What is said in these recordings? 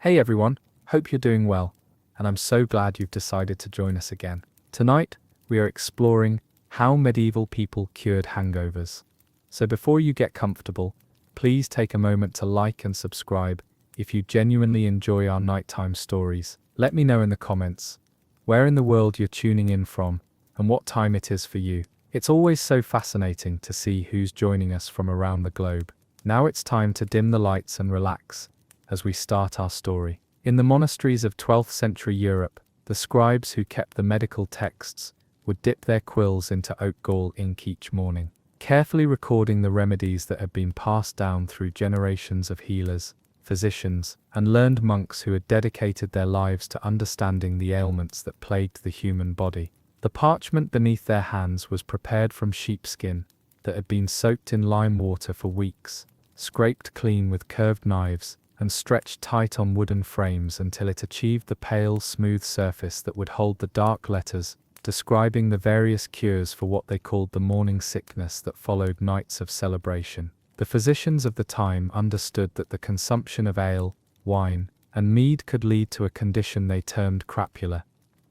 Hey everyone, hope you're doing well, and I'm so glad you've decided to join us again. Tonight, we are exploring how medieval people cured hangovers. So before you get comfortable, please take a moment to like and subscribe if you genuinely enjoy our nighttime stories. Let me know in the comments where in the world you're tuning in from and what time it is for you. It's always so fascinating to see who's joining us from around the globe. Now it's time to dim the lights and relax as we start our story. In the monasteries of 12th century Europe, the scribes who kept the medical texts would dip their quills into oat gall ink each morning, carefully recording the remedies that had been passed down through generations of healers, physicians, and learned monks who had dedicated their lives to understanding the ailments that plagued the human body. The parchment beneath their hands was prepared from sheepskin that had been soaked in lime water for weeks, scraped clean with curved knives, and stretched tight on wooden frames until it achieved the pale, smooth surface that would hold the dark letters, describing the various cures for what they called the morning sickness that followed nights of celebration. The physicians of the time understood that the consumption of ale, wine, and mead could lead to a condition they termed crapula,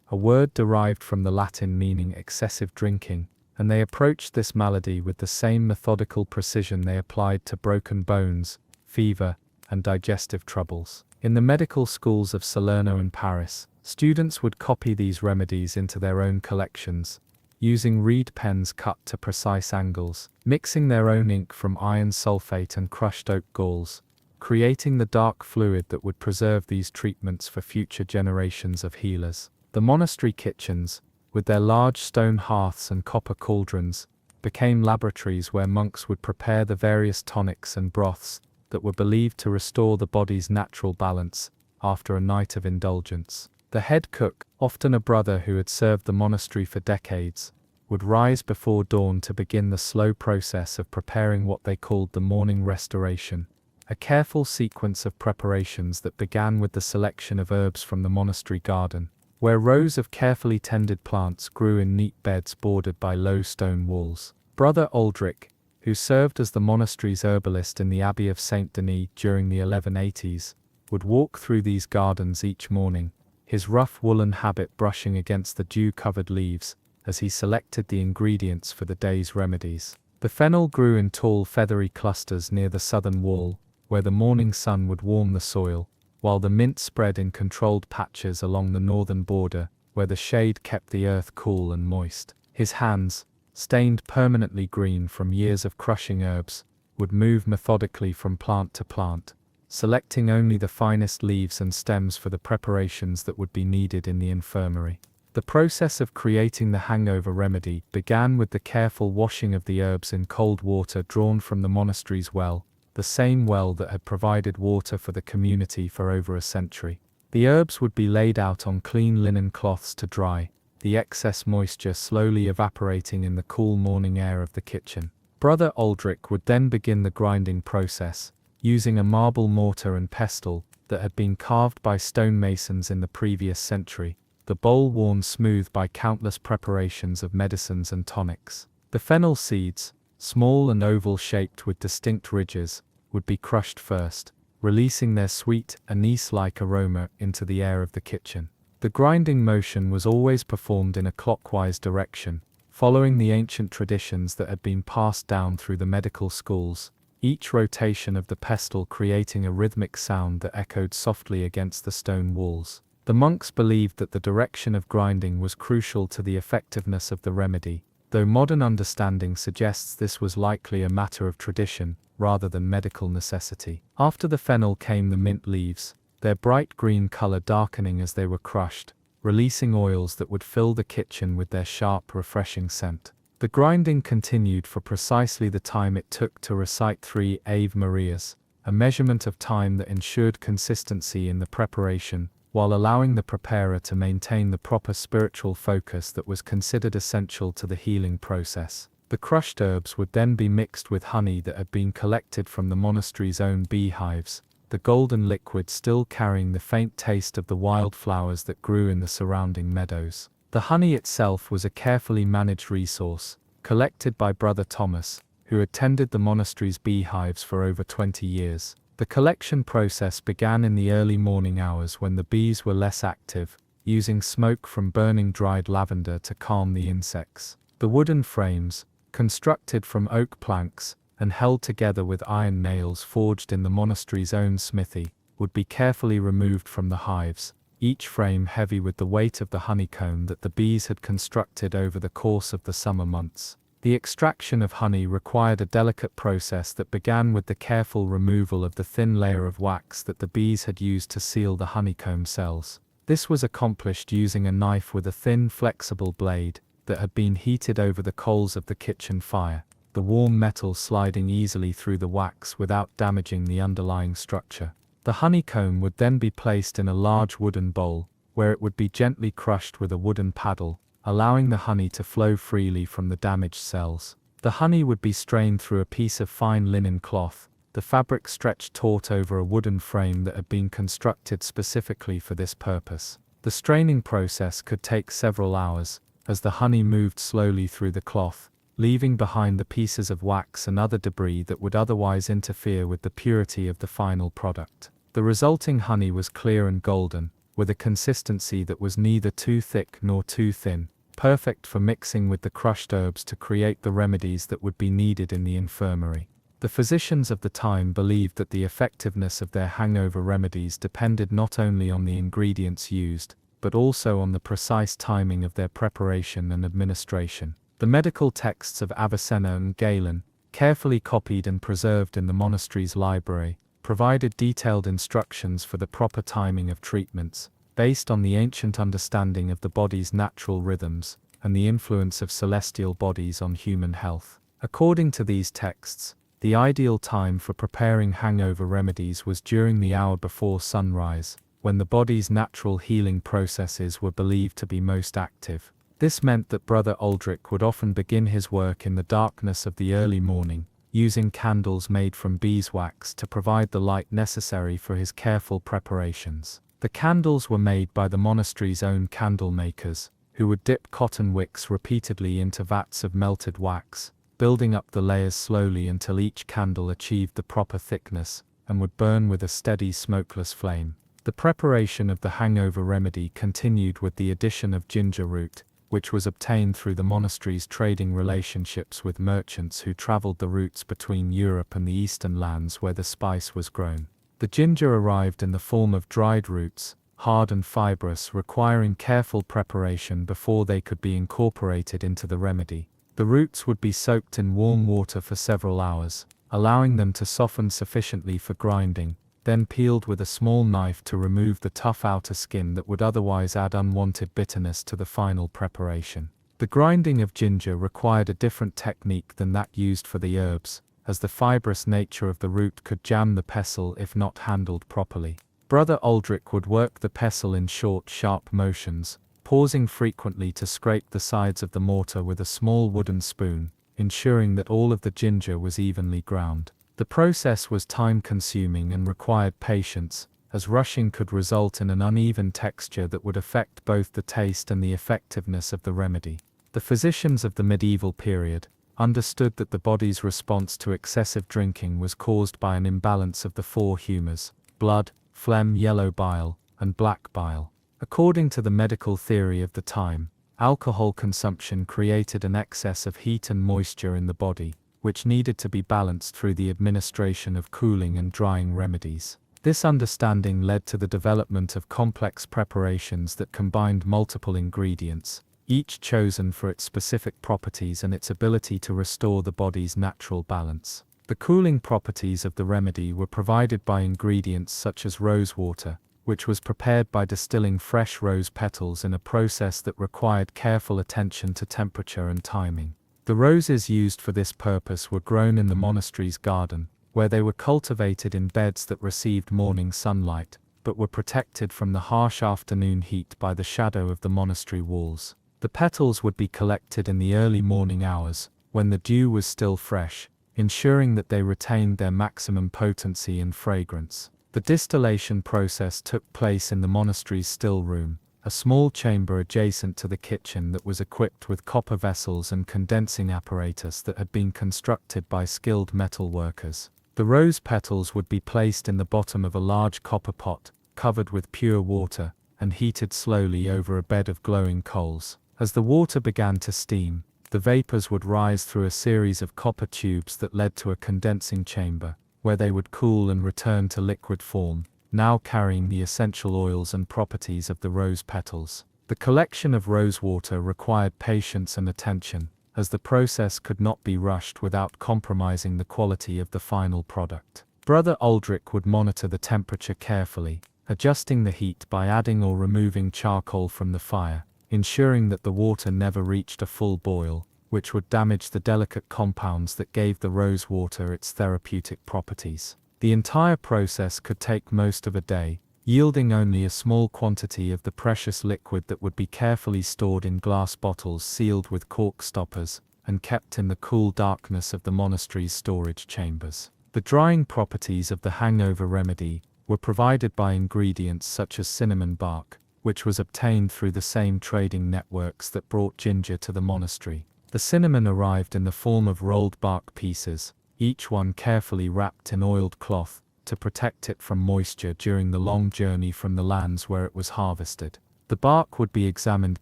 a word derived from the Latin meaning excessive drinking, and they approached this malady with the same methodical precision they applied to broken bones, fever, and digestive troubles. In the medical schools of Salerno and Paris, students would copy these remedies into their own collections, using reed pens cut to precise angles, mixing their own ink from iron sulfate and crushed oat galls, creating the dark fluid that would preserve these treatments for future generations of healers. The monastery kitchens, with their large stone hearths and copper cauldrons, became laboratories where monks would prepare the various tonics and broths that were believed to restore the body's natural balance after a night of indulgence. The head cook, often a brother who had served the monastery for decades, would rise before dawn to begin the slow process of preparing what they called the morning restoration, a careful sequence of preparations that began with the selection of herbs from the monastery garden, where rows of carefully tended plants grew in neat beds bordered by low stone walls. Brother Aldrich, who served as the monastery's herbalist in the Abbey of Saint Denis during the 1180s, would walk through these gardens each morning, his rough woolen habit brushing against the dew-covered leaves as he selected the ingredients for the day's remedies. The fennel grew in tall feathery clusters near the southern wall, where the morning sun would warm the soil, while the mint spread in controlled patches along the northern border, where the shade kept the earth cool and moist. His hands, stained permanently green from years of crushing herbs, would move methodically from plant to plant, selecting only the finest leaves and stems for the preparations that would be needed in the infirmary. The process of creating the hangover remedy began with the careful washing of the herbs in cold water drawn from the monastery's well, the same well that had provided water for the community for over a century. The herbs would be laid out on clean linen cloths to dry, the excess moisture slowly evaporating in the cool morning air of the kitchen. Brother Aldrich would then begin the grinding process, using a marble mortar and pestle that had been carved by stonemasons in the previous century, the bowl worn smooth by countless preparations of medicines and tonics. The fennel seeds, small and oval-shaped with distinct ridges, would be crushed first, releasing their sweet, anise-like aroma into the air of the kitchen. The grinding motion was always performed in a clockwise direction, following the ancient traditions that had been passed down through the medical schools, each rotation of the pestle creating a rhythmic sound that echoed softly against the stone walls. The monks believed that the direction of grinding was crucial to the effectiveness of the remedy, though modern understanding suggests this was likely a matter of tradition rather than medical necessity. After the fennel came the mint leaves, their bright green color darkening as they were crushed, releasing oils that would fill the kitchen with their sharp, refreshing scent. The grinding continued for precisely the time it took to recite 3 Ave Marias, a measurement of time that ensured consistency in the preparation, while allowing the preparer to maintain the proper spiritual focus that was considered essential to the healing process. The crushed herbs would then be mixed with honey that had been collected from the monastery's own beehives, the golden liquid still carrying the faint taste of the wildflowers that grew in the surrounding meadows. The honey itself was a carefully managed resource, collected by Brother Thomas, who had tended the monastery's beehives for over 20 years. The collection process began in the early morning hours when the bees were less active, using smoke from burning dried lavender to calm the insects. The wooden frames, constructed from oak planks and held together with iron nails forged in the monastery's own smithy, would be carefully removed from the hives, each frame heavy with the weight of the honeycomb that the bees had constructed over the course of the summer months. The extraction of honey required a delicate process that began with the careful removal of the thin layer of wax that the bees had used to seal the honeycomb cells. This was accomplished using a knife with a thin, flexible blade that had been heated over the coals of the kitchen fire, the warm metal sliding easily through the wax without damaging the underlying structure. The honeycomb would then be placed in a large wooden bowl, where it would be gently crushed with a wooden paddle, allowing the honey to flow freely from the damaged cells. The honey would be strained through a piece of fine linen cloth, the fabric stretched taut over a wooden frame that had been constructed specifically for this purpose. The straining process could take several hours, as the honey moved slowly through the cloth, leaving behind the pieces of wax and other debris that would otherwise interfere with the purity of the final product. The resulting honey was clear and golden, with a consistency that was neither too thick nor too thin, perfect for mixing with the crushed herbs to create the remedies that would be needed in the infirmary. The physicians of the time believed that the effectiveness of their hangover remedies depended not only on the ingredients used, but also on the precise timing of their preparation and administration. The medical texts of Avicenna and Galen, carefully copied and preserved in the monastery's library, provided detailed instructions for the proper timing of treatments, based on the ancient understanding of the body's natural rhythms and the influence of celestial bodies on human health. According to these texts, the ideal time for preparing hangover remedies was during the hour before sunrise, when the body's natural healing processes were believed to be most active. This meant that Brother Aldrich would often begin his work in the darkness of the early morning, using candles made from beeswax to provide the light necessary for his careful preparations. The candles were made by the monastery's own candle makers, who would dip cotton wicks repeatedly into vats of melted wax, building up the layers slowly until each candle achieved the proper thickness and would burn with a steady smokeless flame. The preparation of the hangover remedy continued with the addition of ginger root, which was obtained through the monastery's trading relationships with merchants who traveled the routes between Europe and the eastern lands where the spice was grown. The ginger arrived in the form of dried roots, hard and fibrous, requiring careful preparation before they could be incorporated into the remedy. The roots would be soaked in warm water for several hours, allowing them to soften sufficiently for grinding, then peeled with a small knife to remove the tough outer skin that would otherwise add unwanted bitterness to the final preparation. The grinding of ginger required a different technique than that used for the herbs, as the fibrous nature of the root could jam the pestle if not handled properly. Brother Aldrich would work the pestle in short, sharp motions, pausing frequently to scrape the sides of the mortar with a small wooden spoon, ensuring that all of the ginger was evenly ground. The process was time-consuming and required patience, as rushing could result in an uneven texture that would affect both the taste and the effectiveness of the remedy. The physicians of the medieval period understood that the body's response to excessive drinking was caused by an imbalance of the four humours: blood, phlegm, yellow bile, and black bile. According to the medical theory of the time, alcohol consumption created an excess of heat and moisture in the body, which needed to be balanced through the administration of cooling and drying remedies. This understanding led to the development of complex preparations that combined multiple ingredients, each chosen for its specific properties and its ability to restore the body's natural balance. The cooling properties of the remedy were provided by ingredients such as rose water, which was prepared by distilling fresh rose petals in a process that required careful attention to temperature and timing. The roses used for this purpose were grown in the monastery's garden, where they were cultivated in beds that received morning sunlight, but were protected from the harsh afternoon heat by the shadow of the monastery walls. The petals would be collected in the early morning hours, when the dew was still fresh, ensuring that they retained their maximum potency and fragrance. The distillation process took place in the monastery's still room, a small chamber adjacent to the kitchen that was equipped with copper vessels and condensing apparatus that had been constructed by skilled metal workers. The rose petals would be placed in the bottom of a large copper pot, covered with pure water, and heated slowly over a bed of glowing coals. As the water began to steam, the vapors would rise through a series of copper tubes that led to a condensing chamber, where they would cool and return to liquid form, now carrying the essential oils and properties of the rose petals. The collection of rose water required patience and attention, as the process could not be rushed without compromising the quality of the final product. Brother Aldrich would monitor the temperature carefully, adjusting the heat by adding or removing charcoal from the fire, ensuring that the water never reached a full boil, which would damage the delicate compounds that gave the rose water its therapeutic properties. The entire process could take most of a day, yielding only a small quantity of the precious liquid that would be carefully stored in glass bottles sealed with cork stoppers, and kept in the cool darkness of the monastery's storage chambers. The drying properties of the hangover remedy were provided by ingredients such as cinnamon bark, which was obtained through the same trading networks that brought ginger to the monastery. The cinnamon arrived in the form of rolled bark pieces, each one carefully wrapped in oiled cloth, to protect it from moisture during the long journey from the lands where it was harvested. The bark would be examined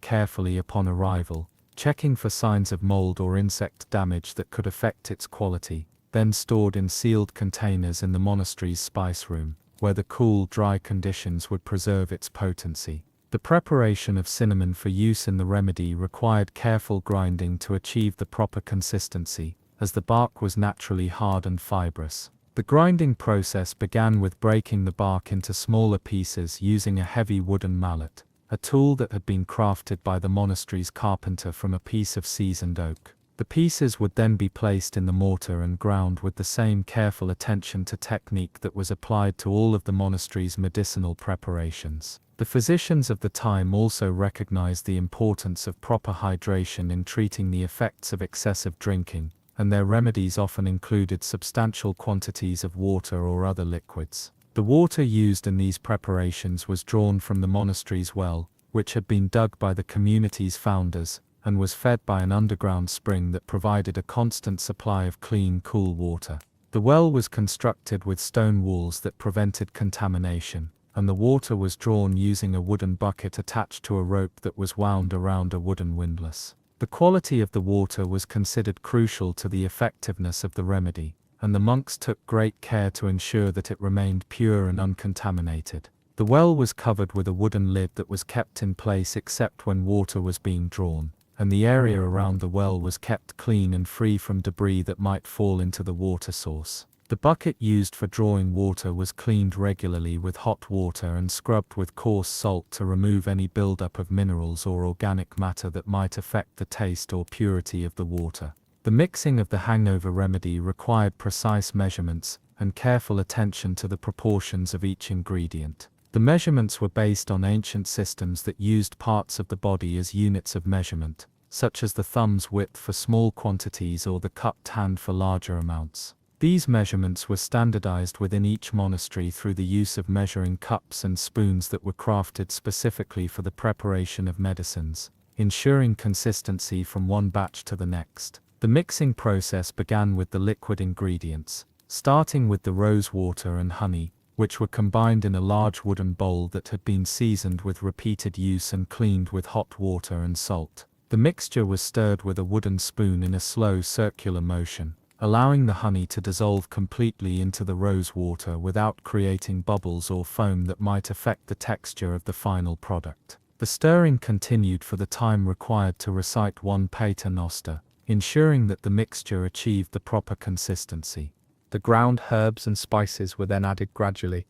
carefully upon arrival, checking for signs of mold or insect damage that could affect its quality, then stored in sealed containers in the monastery's spice room, where the cool, dry conditions would preserve its potency. The preparation of cinnamon for use in the remedy required careful grinding to achieve the proper consistency, as the bark was naturally hard and fibrous. The grinding process began with breaking the bark into smaller pieces using a heavy wooden mallet, a tool that had been crafted by the monastery's carpenter from a piece of seasoned oak. The pieces would then be placed in the mortar and ground with the same careful attention to technique that was applied to all of the monastery's medicinal preparations. The physicians of the time also recognized the importance of proper hydration in treating the effects of excessive drinking, and their remedies often included substantial quantities of water or other liquids. The water used in these preparations was drawn from the monastery's well, which had been dug by the community's founders, and was fed by an underground spring that provided a constant supply of clean, cool water. The well was constructed with stone walls that prevented contamination, and the water was drawn using a wooden bucket attached to a rope that was wound around a wooden windlass. The quality of the water was considered crucial to the effectiveness of the remedy, and the monks took great care to ensure that it remained pure and uncontaminated. The well was covered with a wooden lid that was kept in place except when water was being drawn, and the area around the well was kept clean and free from debris that might fall into the water source. The bucket used for drawing water was cleaned regularly with hot water and scrubbed with coarse salt to remove any buildup of minerals or organic matter that might affect the taste or purity of the water. The mixing of the hangover remedy required precise measurements and careful attention to the proportions of each ingredient. The measurements were based on ancient systems that used parts of the body as units of measurement, such as the thumb's width for small quantities or the cupped hand for larger amounts. These measurements were standardized within each monastery through the use of measuring cups and spoons that were crafted specifically for the preparation of medicines, ensuring consistency from one batch to the next. The mixing process began with the liquid ingredients, starting with the rose water and honey, which were combined in a large wooden bowl that had been seasoned with repeated use and cleaned with hot water and salt. The mixture was stirred with a wooden spoon in a slow circular motion, allowing the honey to dissolve completely into the rose water without creating bubbles or foam that might affect the texture of the final product. The stirring continued for the time required to recite one pater noster, ensuring that the mixture achieved the proper consistency. The ground herbs and spices were then added gradually,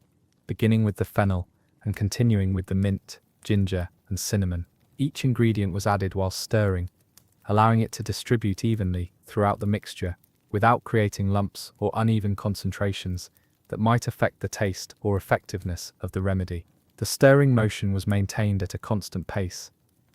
beginning with the fennel and continuing with the mint, ginger, and cinnamon. Each ingredient was added while stirring, allowing it to distribute evenly throughout the mixture, without creating lumps or uneven concentrations that might affect the taste or effectiveness of the remedy. The stirring motion was maintained at a constant pace,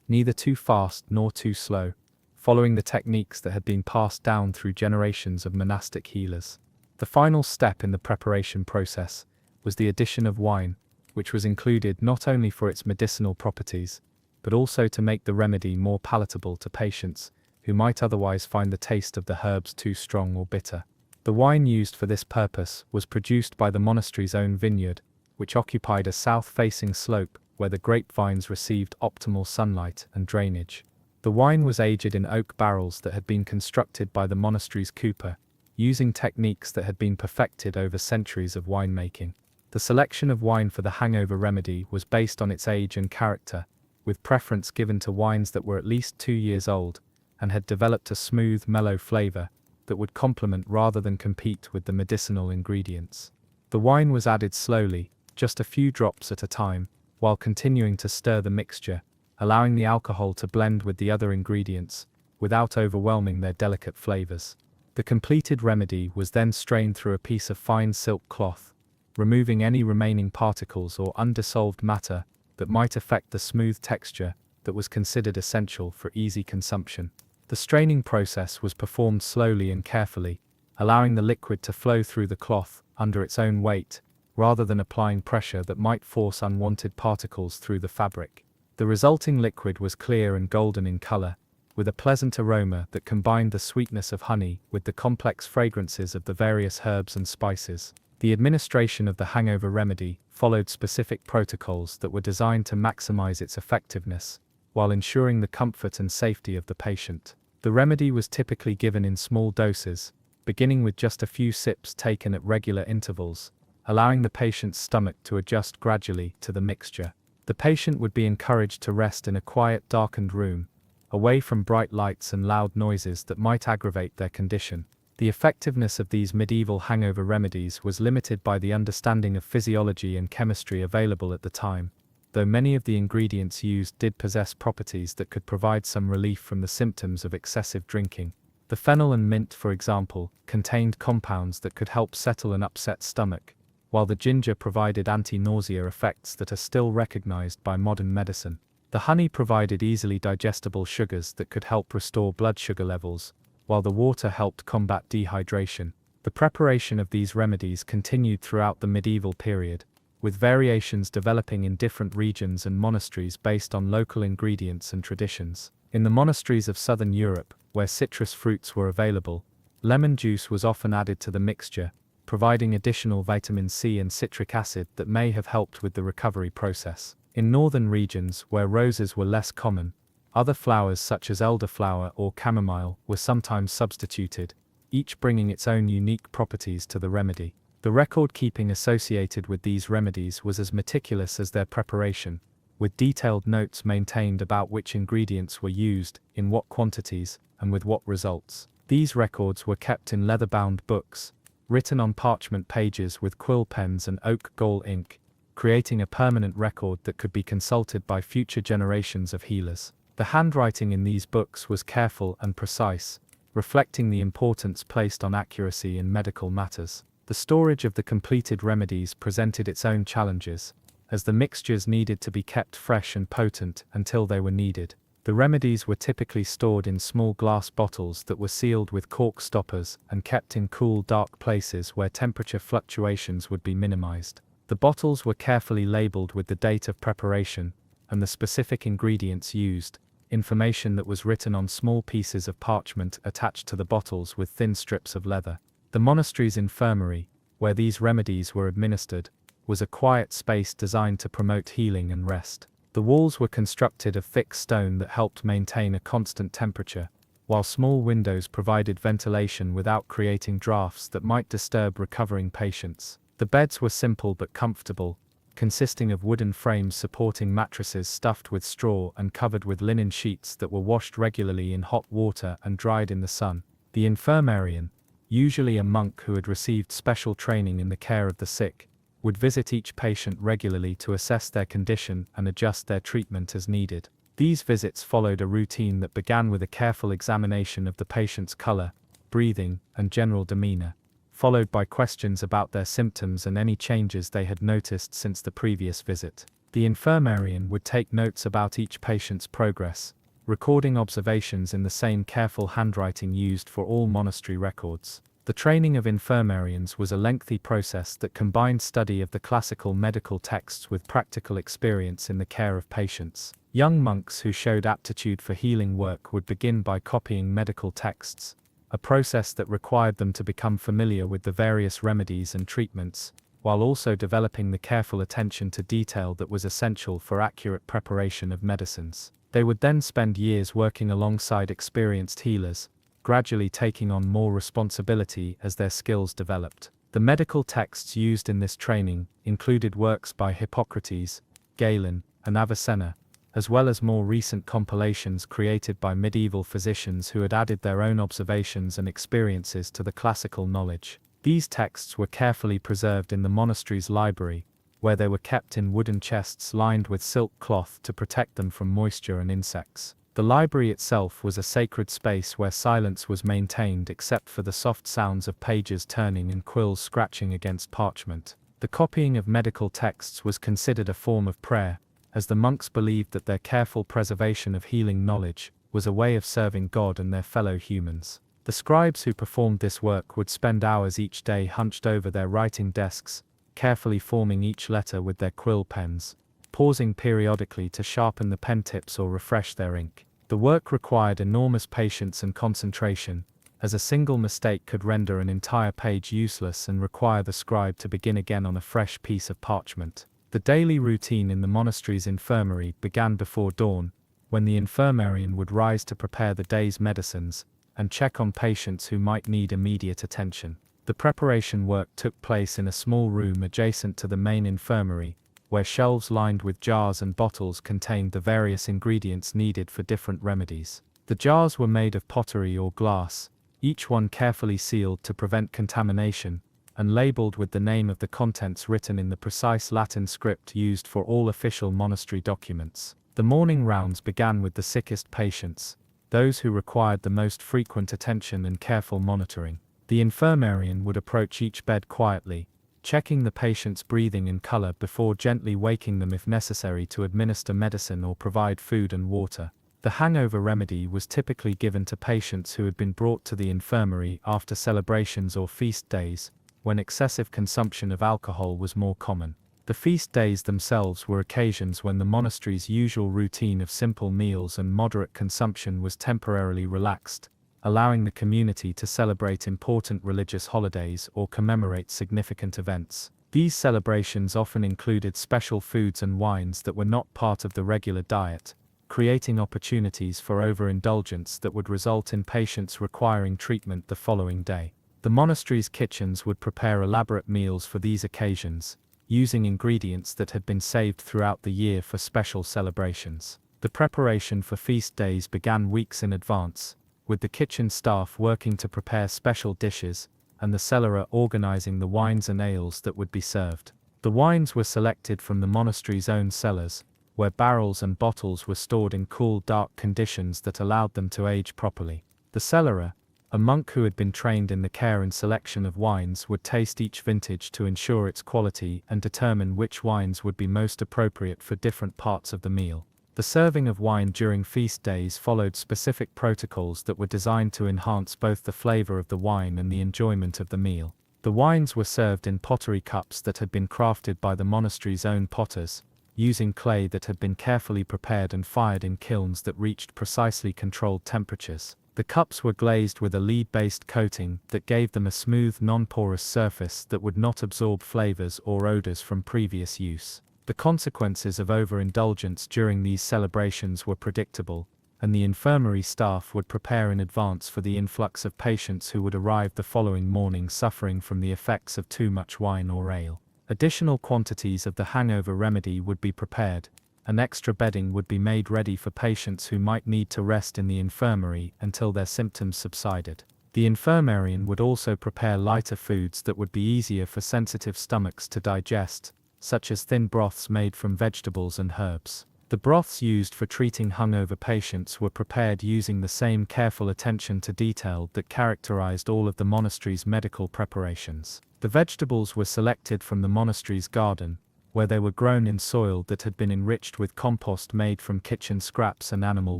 neither too fast nor too slow, following the techniques that had been passed down through generations of monastic healers. The final step in the preparation process was the addition of wine, which was included not only for its medicinal properties, but also to make the remedy more palatable to patients who might otherwise find the taste of the herbs too strong or bitter. The wine used for this purpose was produced by the monastery's own vineyard, which occupied a south-facing slope where the grapevines received optimal sunlight and drainage. The wine was aged in oak barrels that had been constructed by the monastery's cooper, using techniques that had been perfected over centuries of winemaking. The selection of wine for the hangover remedy was based on its age and character, with preference given to wines that were at least 2 years old and had developed a smooth, mellow flavor that would complement rather than compete with the medicinal ingredients. The wine was added slowly, just a few drops at a time, while continuing to stir the mixture, allowing the alcohol to blend with the other ingredients, without overwhelming their delicate flavors. The completed remedy was then strained through a piece of fine silk cloth, removing any remaining particles or undissolved matter that might affect the smooth texture that was considered essential for easy consumption. The straining process was performed slowly and carefully, allowing the liquid to flow through the cloth under its own weight, rather than applying pressure that might force unwanted particles through the fabric. The resulting liquid was clear and golden in color, with a pleasant aroma that combined the sweetness of honey with the complex fragrances of the various herbs and spices. The administration of the hangover remedy followed specific protocols that were designed to maximize its effectiveness, while ensuring the comfort and safety of the patient. The remedy was typically given in small doses, beginning with just a few sips taken at regular intervals, allowing the patient's stomach to adjust gradually to the mixture. The patient would be encouraged to rest in a quiet, darkened room, away from bright lights and loud noises that might aggravate their condition. The effectiveness of these medieval hangover remedies was limited by the understanding of physiology and chemistry available at the time, though many of the ingredients used did possess properties that could provide some relief from the symptoms of excessive drinking. The fennel and mint, for example, contained compounds that could help settle an upset stomach, while the ginger provided anti-nausea effects that are still recognized by modern medicine. The honey provided easily digestible sugars that could help restore blood sugar levels, while the water helped combat dehydration. The preparation of these remedies continued throughout the medieval period, with variations developing in different regions and monasteries based on local ingredients and traditions. In the monasteries of southern Europe, where citrus fruits were available, lemon juice was often added to the mixture, providing additional vitamin C and citric acid that may have helped with the recovery process. In northern regions, where roses were less common, other flowers such as elderflower or chamomile were sometimes substituted, each bringing its own unique properties to the remedy. The record-keeping associated with these remedies was as meticulous as their preparation, with detailed notes maintained about which ingredients were used, in what quantities, and with what results. These records were kept in leather-bound books, written on parchment pages with quill pens and oak gall ink, creating a permanent record that could be consulted by future generations of healers. The handwriting in these books was careful and precise, reflecting the importance placed on accuracy in medical matters. The storage of the completed remedies presented its own challenges, as the mixtures needed to be kept fresh and potent until they were needed. The remedies were typically stored in small glass bottles that were sealed with cork stoppers and kept in cool, dark places where temperature fluctuations would be minimized. The bottles were carefully labeled with the date of preparation and the specific ingredients used, information that was written on small pieces of parchment attached to the bottles with thin strips of leather. The monastery's infirmary, where these remedies were administered, was a quiet space designed to promote healing and rest. The walls were constructed of thick stone that helped maintain a constant temperature, while small windows provided ventilation without creating drafts that might disturb recovering patients. The beds were simple but comfortable, consisting of wooden frames supporting mattresses stuffed with straw and covered with linen sheets that were washed regularly in hot water and dried in the sun. The infirmarian, usually a monk who had received special training in the care of the sick, would visit each patient regularly to assess their condition and adjust their treatment as needed. These visits followed a routine that began with a careful examination of the patient's color, breathing, and general demeanor, followed by questions about their symptoms and any changes they had noticed since the previous visit. The infirmarian would take notes about each patient's progress, recording observations in the same careful handwriting used for all monastery records. The training of infirmarians was a lengthy process that combined study of the classical medical texts with practical experience in the care of patients. Young monks who showed aptitude for healing work would begin by copying medical texts, a process that required them to become familiar with the various remedies and treatments, while also developing the careful attention to detail that was essential for accurate preparation of medicines. They would then spend years working alongside experienced healers, gradually taking on more responsibility as their skills developed. The medical texts used in this training included works by Hippocrates, Galen, and Avicenna, as well as more recent compilations created by medieval physicians who had added their own observations and experiences to the classical knowledge. These texts were carefully preserved in the monastery's library, where they were kept in wooden chests lined with silk cloth to protect them from moisture and insects. The library itself was a sacred space where silence was maintained except for the soft sounds of pages turning and quills scratching against parchment. The copying of medical texts was considered a form of prayer, as the monks believed that their careful preservation of healing knowledge was a way of serving God and their fellow humans. The scribes who performed this work would spend hours each day hunched over their writing desks, carefully forming each letter with their quill pens, pausing periodically to sharpen the pen tips or refresh their ink. The work required enormous patience and concentration, as a single mistake could render an entire page useless and require the scribe to begin again on a fresh piece of parchment. The daily routine in the monastery's infirmary began before dawn, when the infirmarian would rise to prepare the day's medicines and check on patients who might need immediate attention. The preparation work took place in a small room adjacent to the main infirmary, where shelves lined with jars and bottles contained the various ingredients needed for different remedies. The jars were made of pottery or glass, each one carefully sealed to prevent contamination, and labeled with the name of the contents written in the precise Latin script used for all official monastery documents. The morning rounds began with the sickest patients, those who required the most frequent attention and careful monitoring. The infirmarian would approach each bed quietly, checking the patient's breathing and color before gently waking them if necessary to administer medicine or provide food and water. The hangover remedy was typically given to patients who had been brought to the infirmary after celebrations or feast days, when excessive consumption of alcohol was more common. The feast days themselves were occasions when the monastery's usual routine of simple meals and moderate consumption was temporarily relaxed, allowing the community to celebrate important religious holidays or commemorate significant events. These celebrations often included special foods and wines that were not part of the regular diet, creating opportunities for overindulgence that would result in patients requiring treatment the following day. The monastery's kitchens would prepare elaborate meals for these occasions, using ingredients that had been saved throughout the year for special celebrations. The preparation for feast days began weeks in advance, with the kitchen staff working to prepare special dishes, and the cellarer organizing the wines and ales that would be served. The wines were selected from the monastery's own cellars, where barrels and bottles were stored in cool, dark conditions that allowed them to age properly. The cellarer, a monk who had been trained in the care and selection of wines, would taste each vintage to ensure its quality and determine which wines would be most appropriate for different parts of the meal. The serving of wine during feast days followed specific protocols that were designed to enhance both the flavor of the wine and the enjoyment of the meal. The wines were served in pottery cups that had been crafted by the monastery's own potters, using clay that had been carefully prepared and fired in kilns that reached precisely controlled temperatures. The cups were glazed with a lead-based coating that gave them a smooth, non-porous surface that would not absorb flavors or odors from previous use. The consequences of overindulgence during these celebrations were predictable, and the infirmary staff would prepare in advance for the influx of patients who would arrive the following morning suffering from the effects of too much wine or ale. Additional quantities of the hangover remedy would be prepared, and extra bedding would be made ready for patients who might need to rest in the infirmary until their symptoms subsided. The infirmarian would also prepare lighter foods that would be easier for sensitive stomachs to digest, such as thin broths made from vegetables and herbs. The broths used for treating hungover patients were prepared using the same careful attention to detail that characterized all of the monastery's medical preparations. The vegetables were selected from the monastery's garden, where they were grown in soil that had been enriched with compost made from kitchen scraps and animal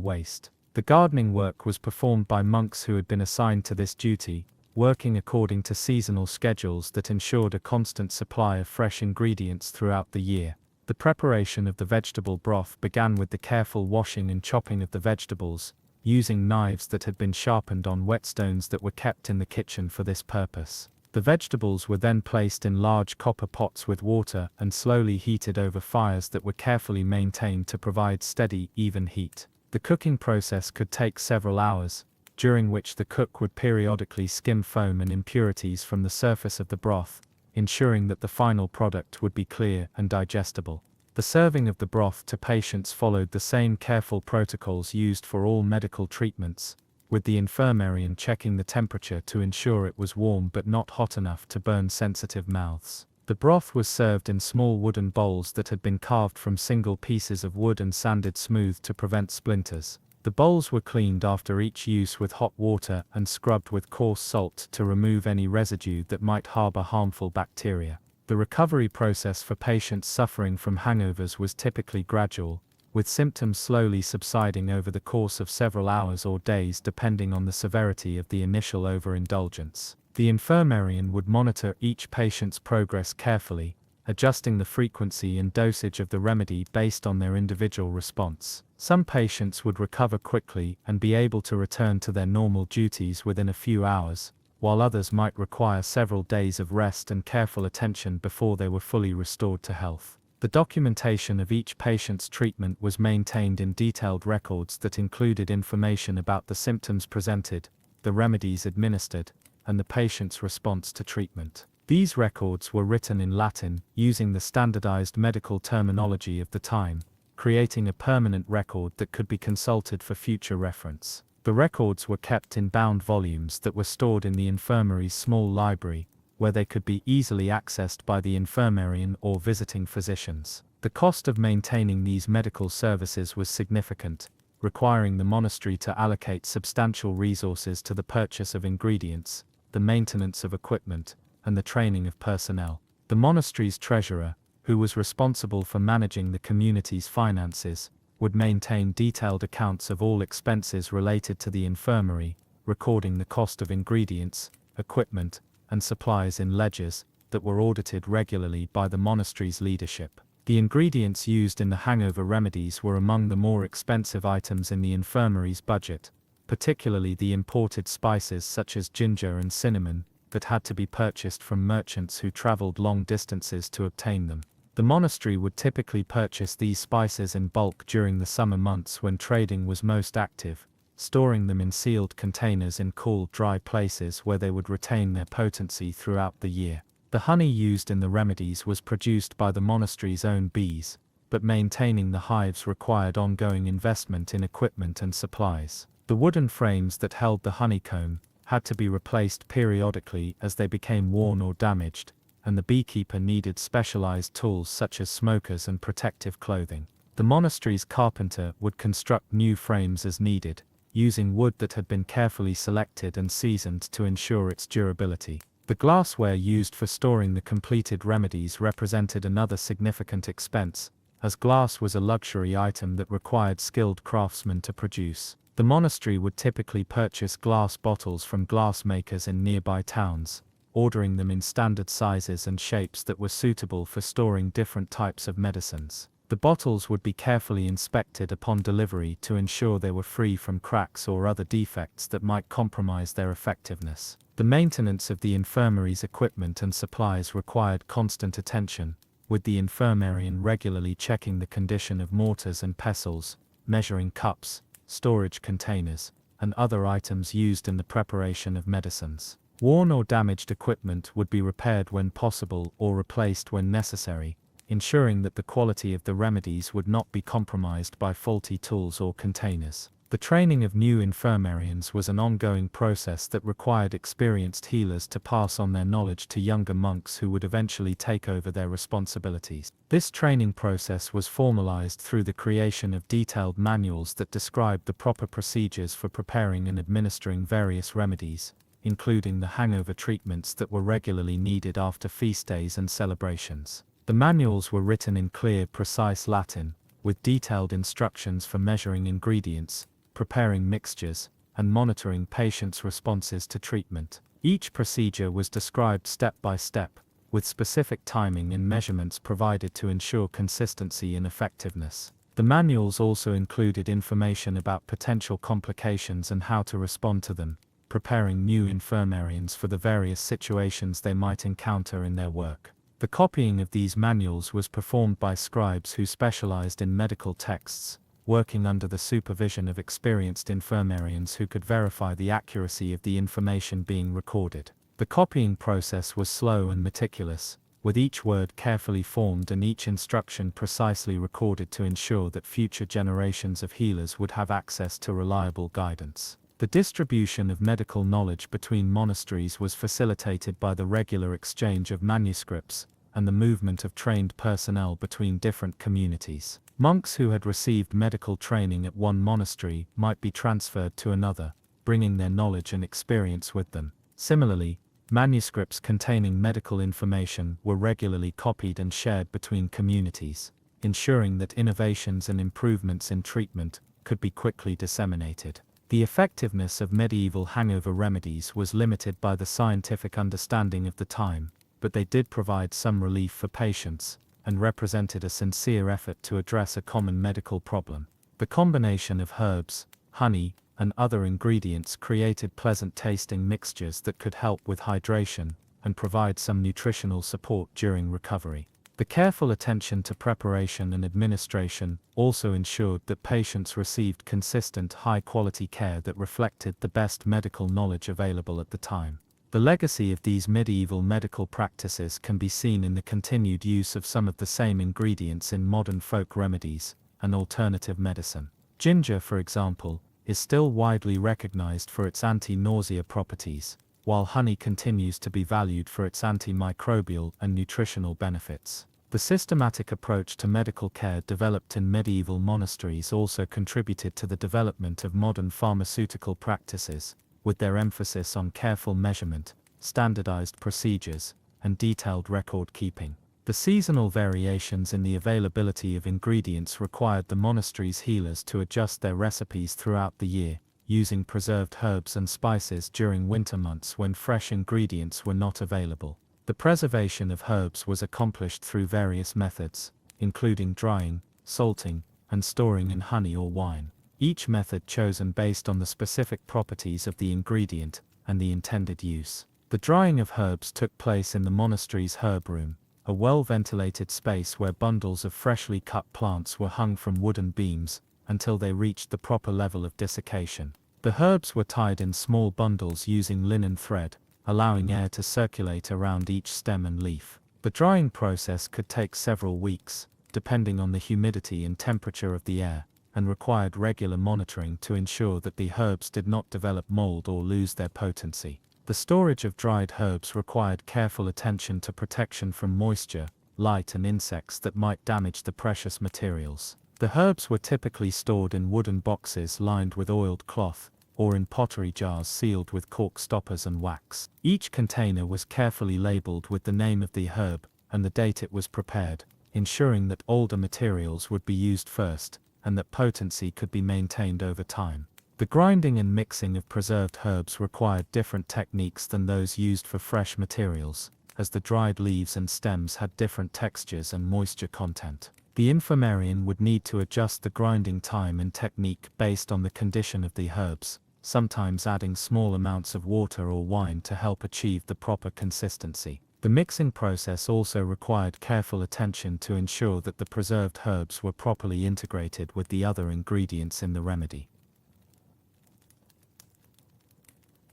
waste. The gardening work was performed by monks who had been assigned to this duty, working according to seasonal schedules that ensured a constant supply of fresh ingredients throughout the year. The preparation of the vegetable broth began with the careful washing and chopping of the vegetables, using knives that had been sharpened on whetstones that were kept in the kitchen for this purpose. The vegetables were then placed in large copper pots with water and slowly heated over fires that were carefully maintained to provide steady, even heat. The cooking process could take several hours, during which the cook would periodically skim foam and impurities from the surface of the broth, ensuring that the final product would be clear and digestible. The serving of the broth to patients followed the same careful protocols used for all medical treatments, with the infirmarian checking the temperature to ensure it was warm but not hot enough to burn sensitive mouths. The broth was served in small wooden bowls that had been carved from single pieces of wood and sanded smooth to prevent splinters. The bowls were cleaned after each use with hot water and scrubbed with coarse salt to remove any residue that might harbor harmful bacteria. The recovery process for patients suffering from hangovers was typically gradual, with symptoms slowly subsiding over the course of several hours or days depending on the severity of the initial overindulgence. The infirmarian would monitor each patient's progress carefully, adjusting the frequency and dosage of the remedy based on their individual response. Some patients would recover quickly and be able to return to their normal duties within a few hours, while others might require several days of rest and careful attention before they were fully restored to health. The documentation of each patient's treatment was maintained in detailed records that included information about the symptoms presented, the remedies administered, and the patient's response to treatment. These records were written in Latin, using the standardized medical terminology of the time, creating a permanent record that could be consulted for future reference. The records were kept in bound volumes that were stored in the infirmary's small library, where they could be easily accessed by the infirmarian or visiting physicians. The cost of maintaining these medical services was significant, requiring the monastery to allocate substantial resources to the purchase of ingredients, the maintenance of equipment, and the training of personnel. The monastery's treasurer, who was responsible for managing the community's finances, would maintain detailed accounts of all expenses related to the infirmary, recording the cost of ingredients, equipment, and supplies in ledgers that were audited regularly by the monastery's leadership. The ingredients used in the hangover remedies were among the more expensive items in the infirmary's budget, particularly the imported spices such as ginger and cinnamon, that had to be purchased from merchants who traveled long distances to obtain them. The monastery would typically purchase these spices in bulk during the summer months when trading was most active, storing them in sealed containers in cool, dry places where they would retain their potency throughout the year. The honey used in the remedies was produced by the monastery's own bees, but maintaining the hives required ongoing investment in equipment and supplies. The wooden frames that held the honeycomb had to be replaced periodically as they became worn or damaged, and the beekeeper needed specialized tools such as smokers and protective clothing. The monastery's carpenter would construct new frames as needed, using wood that had been carefully selected and seasoned to ensure its durability. The glassware used for storing the completed remedies represented another significant expense, as glass was a luxury item that required skilled craftsmen to produce. The monastery would typically purchase glass bottles from glass makers in nearby towns, ordering them in standard sizes and shapes that were suitable for storing different types of medicines. The bottles would be carefully inspected upon delivery to ensure they were free from cracks or other defects that might compromise their effectiveness. The maintenance of the infirmary's equipment and supplies required constant attention, with the infirmarian regularly checking the condition of mortars and pestles, measuring cups, storage containers, and other items used in the preparation of medicines. Worn or damaged equipment would be repaired when possible or replaced when necessary, ensuring that the quality of the remedies would not be compromised by faulty tools or containers. The training of new infirmarians was an ongoing process that required experienced healers to pass on their knowledge to younger monks who would eventually take over their responsibilities. This training process was formalized through the creation of detailed manuals that described the proper procedures for preparing and administering various remedies, including the hangover treatments that were regularly needed after feast days and celebrations. The manuals were written in clear, precise Latin, with detailed instructions for measuring ingredients, preparing mixtures, and monitoring patients' responses to treatment. Each procedure was described step by step, with specific timing and measurements provided to ensure consistency and effectiveness. The The manuals also included information about potential complications and how to respond to them, preparing new infirmarians for the various situations they might encounter in their work. The copying of these manuals was performed by scribes who specialized in medical texts, working under the supervision of experienced infirmarians who could verify the accuracy of the information being recorded. The copying process was slow and meticulous, with each word carefully formed and each instruction precisely recorded to ensure that future generations of healers would have access to reliable guidance. The distribution of medical knowledge between monasteries was facilitated by the regular exchange of manuscripts and the movement of trained personnel between different communities. Monks who had received medical training at one monastery might be transferred to another, bringing their knowledge and experience with them. Similarly, manuscripts containing medical information were regularly copied and shared between communities, ensuring that innovations and improvements in treatment could be quickly disseminated. The effectiveness of medieval hangover remedies was limited by the scientific understanding of the time, but they did provide some relief for patients, and represented a sincere effort to address a common medical problem. The combination of herbs, honey, and other ingredients created pleasant-tasting mixtures that could help with hydration and provide some nutritional support during recovery. The careful attention to preparation and administration also ensured that patients received consistent, high-quality care that reflected the best medical knowledge available at the time. The legacy of these medieval medical practices can be seen in the continued use of some of the same ingredients in modern folk remedies and alternative medicine. Ginger, for example, is still widely recognized for its anti-nausea properties, while honey continues to be valued for its antimicrobial and nutritional benefits. The systematic approach to medical care developed in medieval monasteries also contributed to the development of modern pharmaceutical practices, with their emphasis on careful measurement, standardized procedures, and detailed record keeping. The seasonal variations in the availability of ingredients required the monastery's healers to adjust their recipes throughout the year, using preserved herbs and spices during winter months when fresh ingredients were not available. The preservation of herbs was accomplished through various methods, including drying, salting, and storing in honey or wine, each method chosen based on the specific properties of the ingredient and the intended use. The drying of herbs took place in the monastery's herb room, a well-ventilated space where bundles of freshly cut plants were hung from wooden beams until they reached the proper level of desiccation. The herbs were tied in small bundles using linen thread, allowing air to circulate around each stem and leaf. The drying process could take several weeks, depending on the humidity and temperature of the air, and required regular monitoring to ensure that the herbs did not develop mold or lose their potency. The storage of dried herbs required careful attention to protection from moisture, light, and insects that might damage the precious materials. The herbs were typically stored in wooden boxes lined with oiled cloth, or in pottery jars sealed with cork stoppers and wax. Each container was carefully labeled with the name of the herb and the date it was prepared, ensuring that older materials would be used first, and that potency could be maintained over time. The grinding and mixing of preserved herbs required different techniques than those used for fresh materials, as the dried leaves and stems had different textures and moisture content. The infirmarian would need to adjust the grinding time and technique based on the condition of the herbs, sometimes adding small amounts of water or wine to help achieve the proper consistency. The mixing process also required careful attention to ensure that the preserved herbs were properly integrated with the other ingredients in the remedy.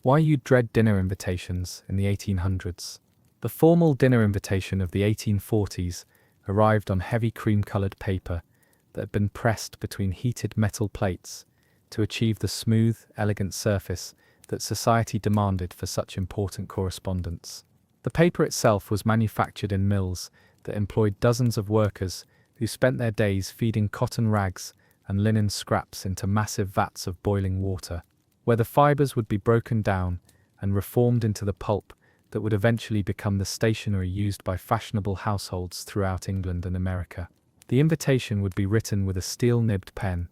Why you dread dinner invitations in the 1800s. The formal dinner invitation of the 1840s arrived on heavy cream-colored paper that had been pressed between heated metal plates to achieve the smooth, elegant surface that society demanded for such important correspondence. The paper itself was manufactured in mills that employed dozens of workers who spent their days feeding cotton rags and linen scraps into massive vats of boiling water, where the fibers would be broken down and reformed into the pulp that would eventually become the stationery used by fashionable households throughout England and America. The invitation would be written with a steel-nibbed pen,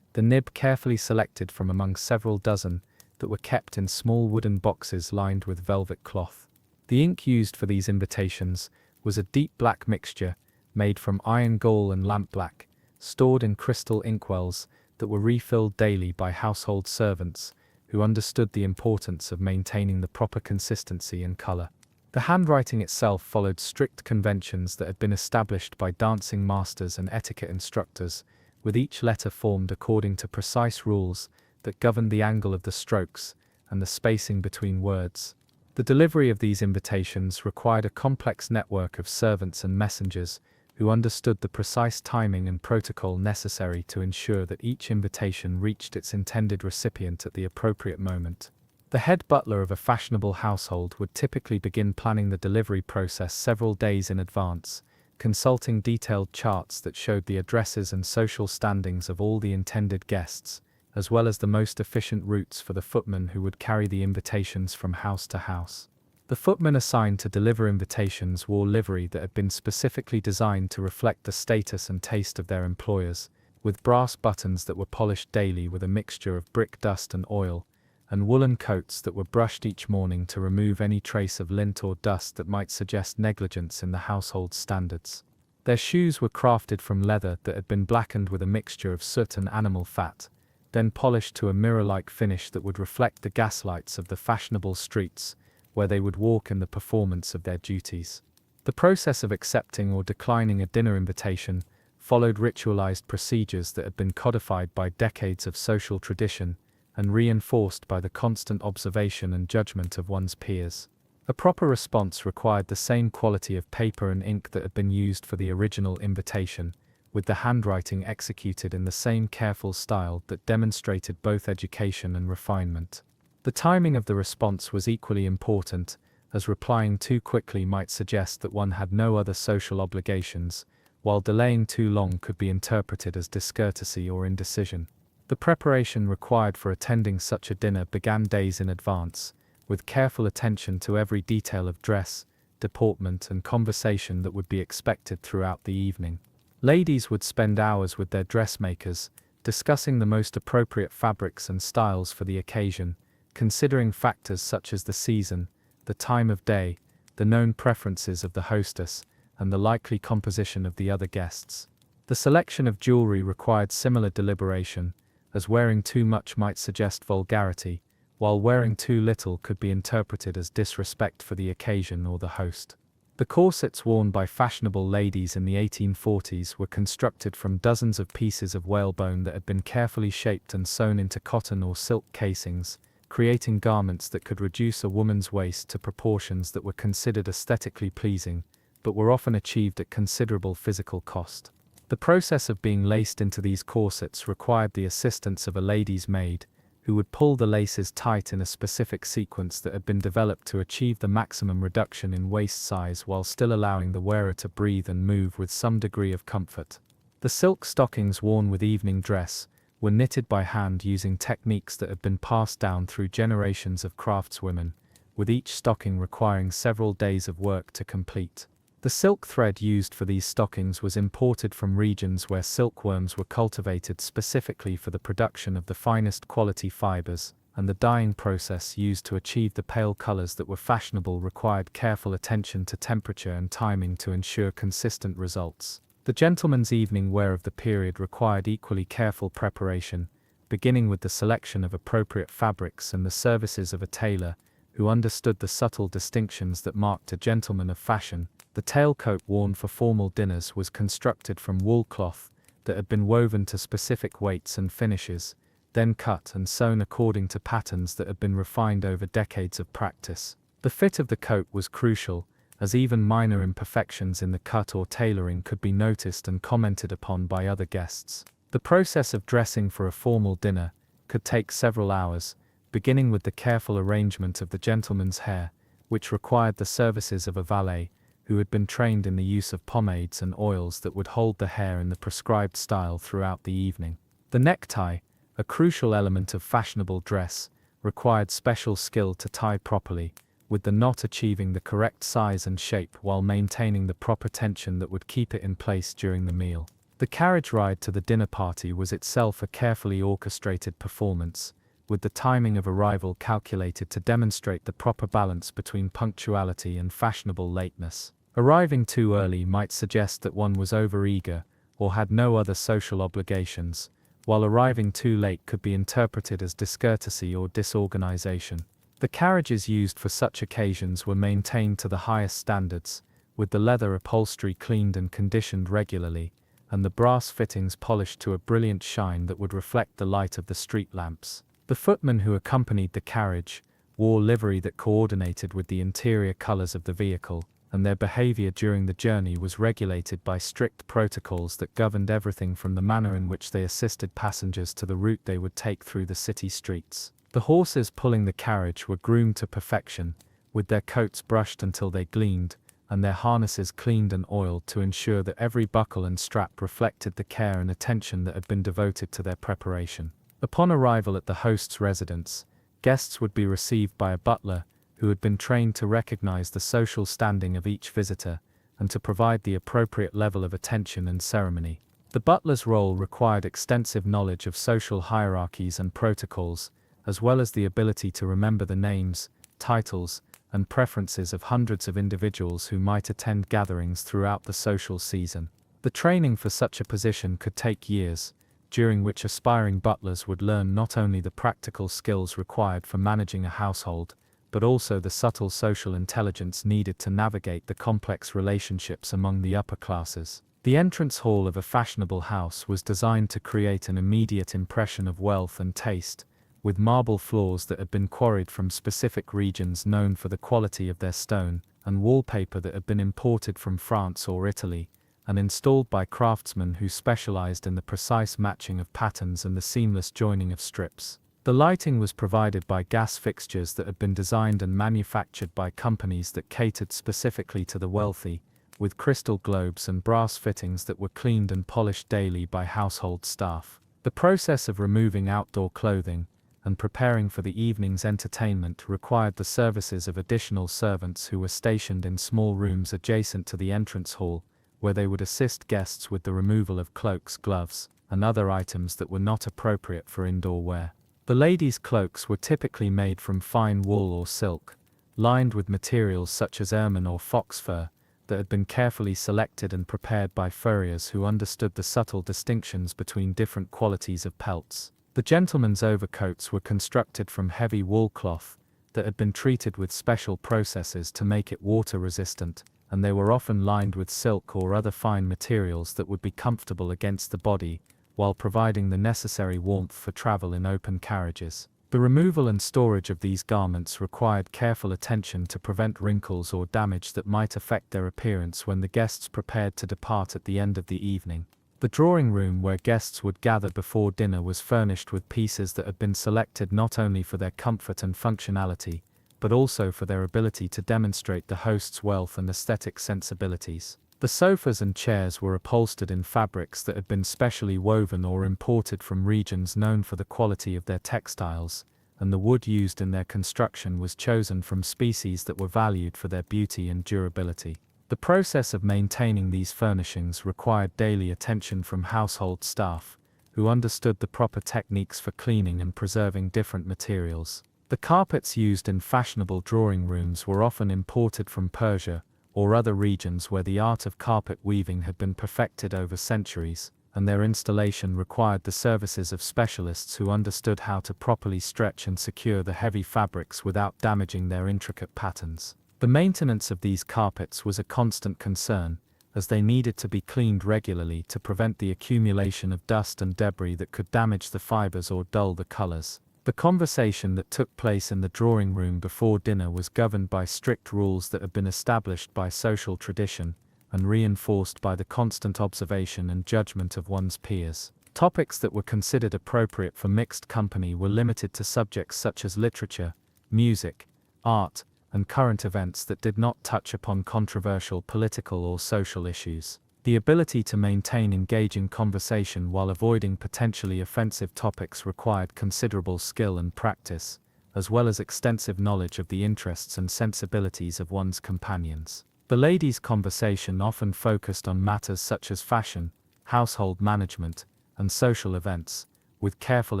the nib carefully selected from among several dozen that were kept in small wooden boxes lined with velvet cloth. The ink used for these invitations was a deep black mixture made from iron gall and lampblack, stored in crystal inkwells that were refilled daily by household servants who understood the importance of maintaining the proper consistency and color. The handwriting itself followed strict conventions that had been established by dancing masters and etiquette instructors, with each letter formed according to precise rules that governed the angle of the strokes and the spacing between words. The delivery of these invitations required a complex network of servants and messengers who understood the precise timing and protocol necessary to ensure that each invitation reached its intended recipient at the appropriate moment. The head butler of a fashionable household would typically begin planning the delivery process several days in advance, consulting detailed charts that showed the addresses and social standings of all the intended guests, as well as the most efficient routes for the footmen who would carry the invitations from house to house. The footmen assigned to deliver invitations wore livery that had been specifically designed to reflect the status and taste of their employers, with brass buttons that were polished daily with a mixture of brick dust and oil, and woolen coats that were brushed each morning to remove any trace of lint or dust that might suggest negligence in the household standards. Their shoes were crafted from leather that had been blackened with a mixture of soot and animal fat, then polished to a mirror-like finish that would reflect the gaslights of the fashionable streets where they would walk in the performance of their duties. The process of accepting or declining a dinner invitation followed ritualized procedures that had been codified by decades of social tradition and reinforced by the constant observation and judgment of one's peers. A proper response required the same quality of paper and ink that had been used for the original invitation, with the handwriting executed in the same careful style that demonstrated both education and refinement. The timing of the response was equally important, as replying too quickly might suggest that one had no other social obligations, while delaying too long could be interpreted as discourtesy or indecision. The preparation required for attending such a dinner began days in advance, with careful attention to every detail of dress, deportment, and conversation that would be expected throughout the evening. Ladies would spend hours with their dressmakers, discussing the most appropriate fabrics and styles for the occasion, considering factors such as the season, the time of day, the known preferences of the hostess, and the likely composition of the other guests. The selection of jewelry required similar deliberation, as wearing too much might suggest vulgarity, while wearing too little could be interpreted as disrespect for the occasion or the host. The corsets worn by fashionable ladies in the 1840s were constructed from dozens of pieces of whalebone that had been carefully shaped and sewn into cotton or silk casings, creating garments that could reduce a woman's waist to proportions that were considered aesthetically pleasing, but were often achieved at considerable physical cost. The process of being laced into these corsets required the assistance of a lady's maid, who would pull the laces tight in a specific sequence that had been developed to achieve the maximum reduction in waist size while still allowing the wearer to breathe and move with some degree of comfort. The silk stockings worn with evening dress were knitted by hand using techniques that had been passed down through generations of craftswomen, with each stocking requiring several days of work to complete. The silk thread used for these stockings was imported from regions where silkworms were cultivated specifically for the production of the finest quality fibers, and the dyeing process used to achieve the pale colors that were fashionable required careful attention to temperature and timing to ensure consistent results. The gentleman's evening wear of the period required equally careful preparation, beginning with the selection of appropriate fabrics and the services of a tailor, who understood the subtle distinctions that marked a gentleman of fashion. The tailcoat worn for formal dinners was constructed from wool cloth that had been woven to specific weights and finishes, then cut and sewn according to patterns that had been refined over decades of practice. The fit of the coat was crucial, as even minor imperfections in the cut or tailoring could be noticed and commented upon by other guests. The process of dressing for a formal dinner could take several hours, beginning with the careful arrangement of the gentleman's hair, which required the services of a valet, who had been trained in the use of pomades and oils that would hold the hair in the prescribed style throughout the evening. The necktie, a crucial element of fashionable dress, required special skill to tie properly, with the knot achieving the correct size and shape while maintaining the proper tension that would keep it in place during the meal. The carriage ride to the dinner party was itself a carefully orchestrated performance, with the timing of arrival calculated to demonstrate the proper balance between punctuality and fashionable lateness. Arriving too early might suggest that one was overeager, or had no other social obligations, while arriving too late could be interpreted as discourtesy or disorganization. The carriages used for such occasions were maintained to the highest standards, with the leather upholstery cleaned and conditioned regularly, and the brass fittings polished to a brilliant shine that would reflect the light of the street lamps. The footmen who accompanied the carriage wore livery that coordinated with the interior colors of the vehicle, and their behavior during the journey was regulated by strict protocols that governed everything from the manner in which they assisted passengers to the route they would take through the city streets. The horses pulling the carriage were groomed to perfection, with their coats brushed until they gleamed, and their harnesses cleaned and oiled to ensure that every buckle and strap reflected the care and attention that had been devoted to their preparation. Upon arrival at the host's residence, guests would be received by a butler, who had been trained to recognize the social standing of each visitor, and to provide the appropriate level of attention and ceremony. The butler's role required extensive knowledge of social hierarchies and protocols, as well as the ability to remember the names, titles, and preferences of hundreds of individuals who might attend gatherings throughout the social season. The training for such a position could take years, during which aspiring butlers would learn not only the practical skills required for managing a household, but also the subtle social intelligence needed to navigate the complex relationships among the upper classes. The entrance hall of a fashionable house was designed to create an immediate impression of wealth and taste, with marble floors that had been quarried from specific regions known for the quality of their stone, and wallpaper that had been imported from France or Italy, and installed by craftsmen who specialized in the precise matching of patterns and the seamless joining of strips. The lighting was provided by gas fixtures that had been designed and manufactured by companies that catered specifically to the wealthy, with crystal globes and brass fittings that were cleaned and polished daily by household staff. The process of removing outdoor clothing and preparing for the evening's entertainment required the services of additional servants who were stationed in small rooms adjacent to the entrance hall, where they would assist guests with the removal of cloaks, gloves, and other items that were not appropriate for indoor wear. The ladies' cloaks were typically made from fine wool or silk, lined with materials such as ermine or fox fur, that had been carefully selected and prepared by furriers who understood the subtle distinctions between different qualities of pelts. The gentlemen's overcoats were constructed from heavy wool cloth that had been treated with special processes to make it water-resistant, and they were often lined with silk or other fine materials that would be comfortable against the body, while providing the necessary warmth for travel in open carriages. The removal and storage of these garments required careful attention to prevent wrinkles or damage that might affect their appearance when the guests prepared to depart at the end of the evening. The drawing room where guests would gather before dinner was furnished with pieces that had been selected not only for their comfort and functionality, but also for their ability to demonstrate the host's wealth and aesthetic sensibilities. The sofas and chairs were upholstered in fabrics that had been specially woven or imported from regions known for the quality of their textiles, and the wood used in their construction was chosen from species that were valued for their beauty and durability. The process of maintaining these furnishings required daily attention from household staff, who understood the proper techniques for cleaning and preserving different materials. The carpets used in fashionable drawing rooms were often imported from Persia or other regions where the art of carpet weaving had been perfected over centuries, and their installation required the services of specialists who understood how to properly stretch and secure the heavy fabrics without damaging their intricate patterns. The maintenance of these carpets was a constant concern, as they needed to be cleaned regularly to prevent the accumulation of dust and debris that could damage the fibers or dull the colors. The conversation that took place in the drawing room before dinner was governed by strict rules that had been established by social tradition, and reinforced by the constant observation and judgment of one's peers. Topics that were considered appropriate for mixed company were limited to subjects such as literature, music, art, and current events that did not touch upon controversial political or social issues. The ability to maintain engaging conversation while avoiding potentially offensive topics required considerable skill and practice, as well as extensive knowledge of the interests and sensibilities of one's companions. The ladies' conversation often focused on matters such as fashion, household management, and social events, with careful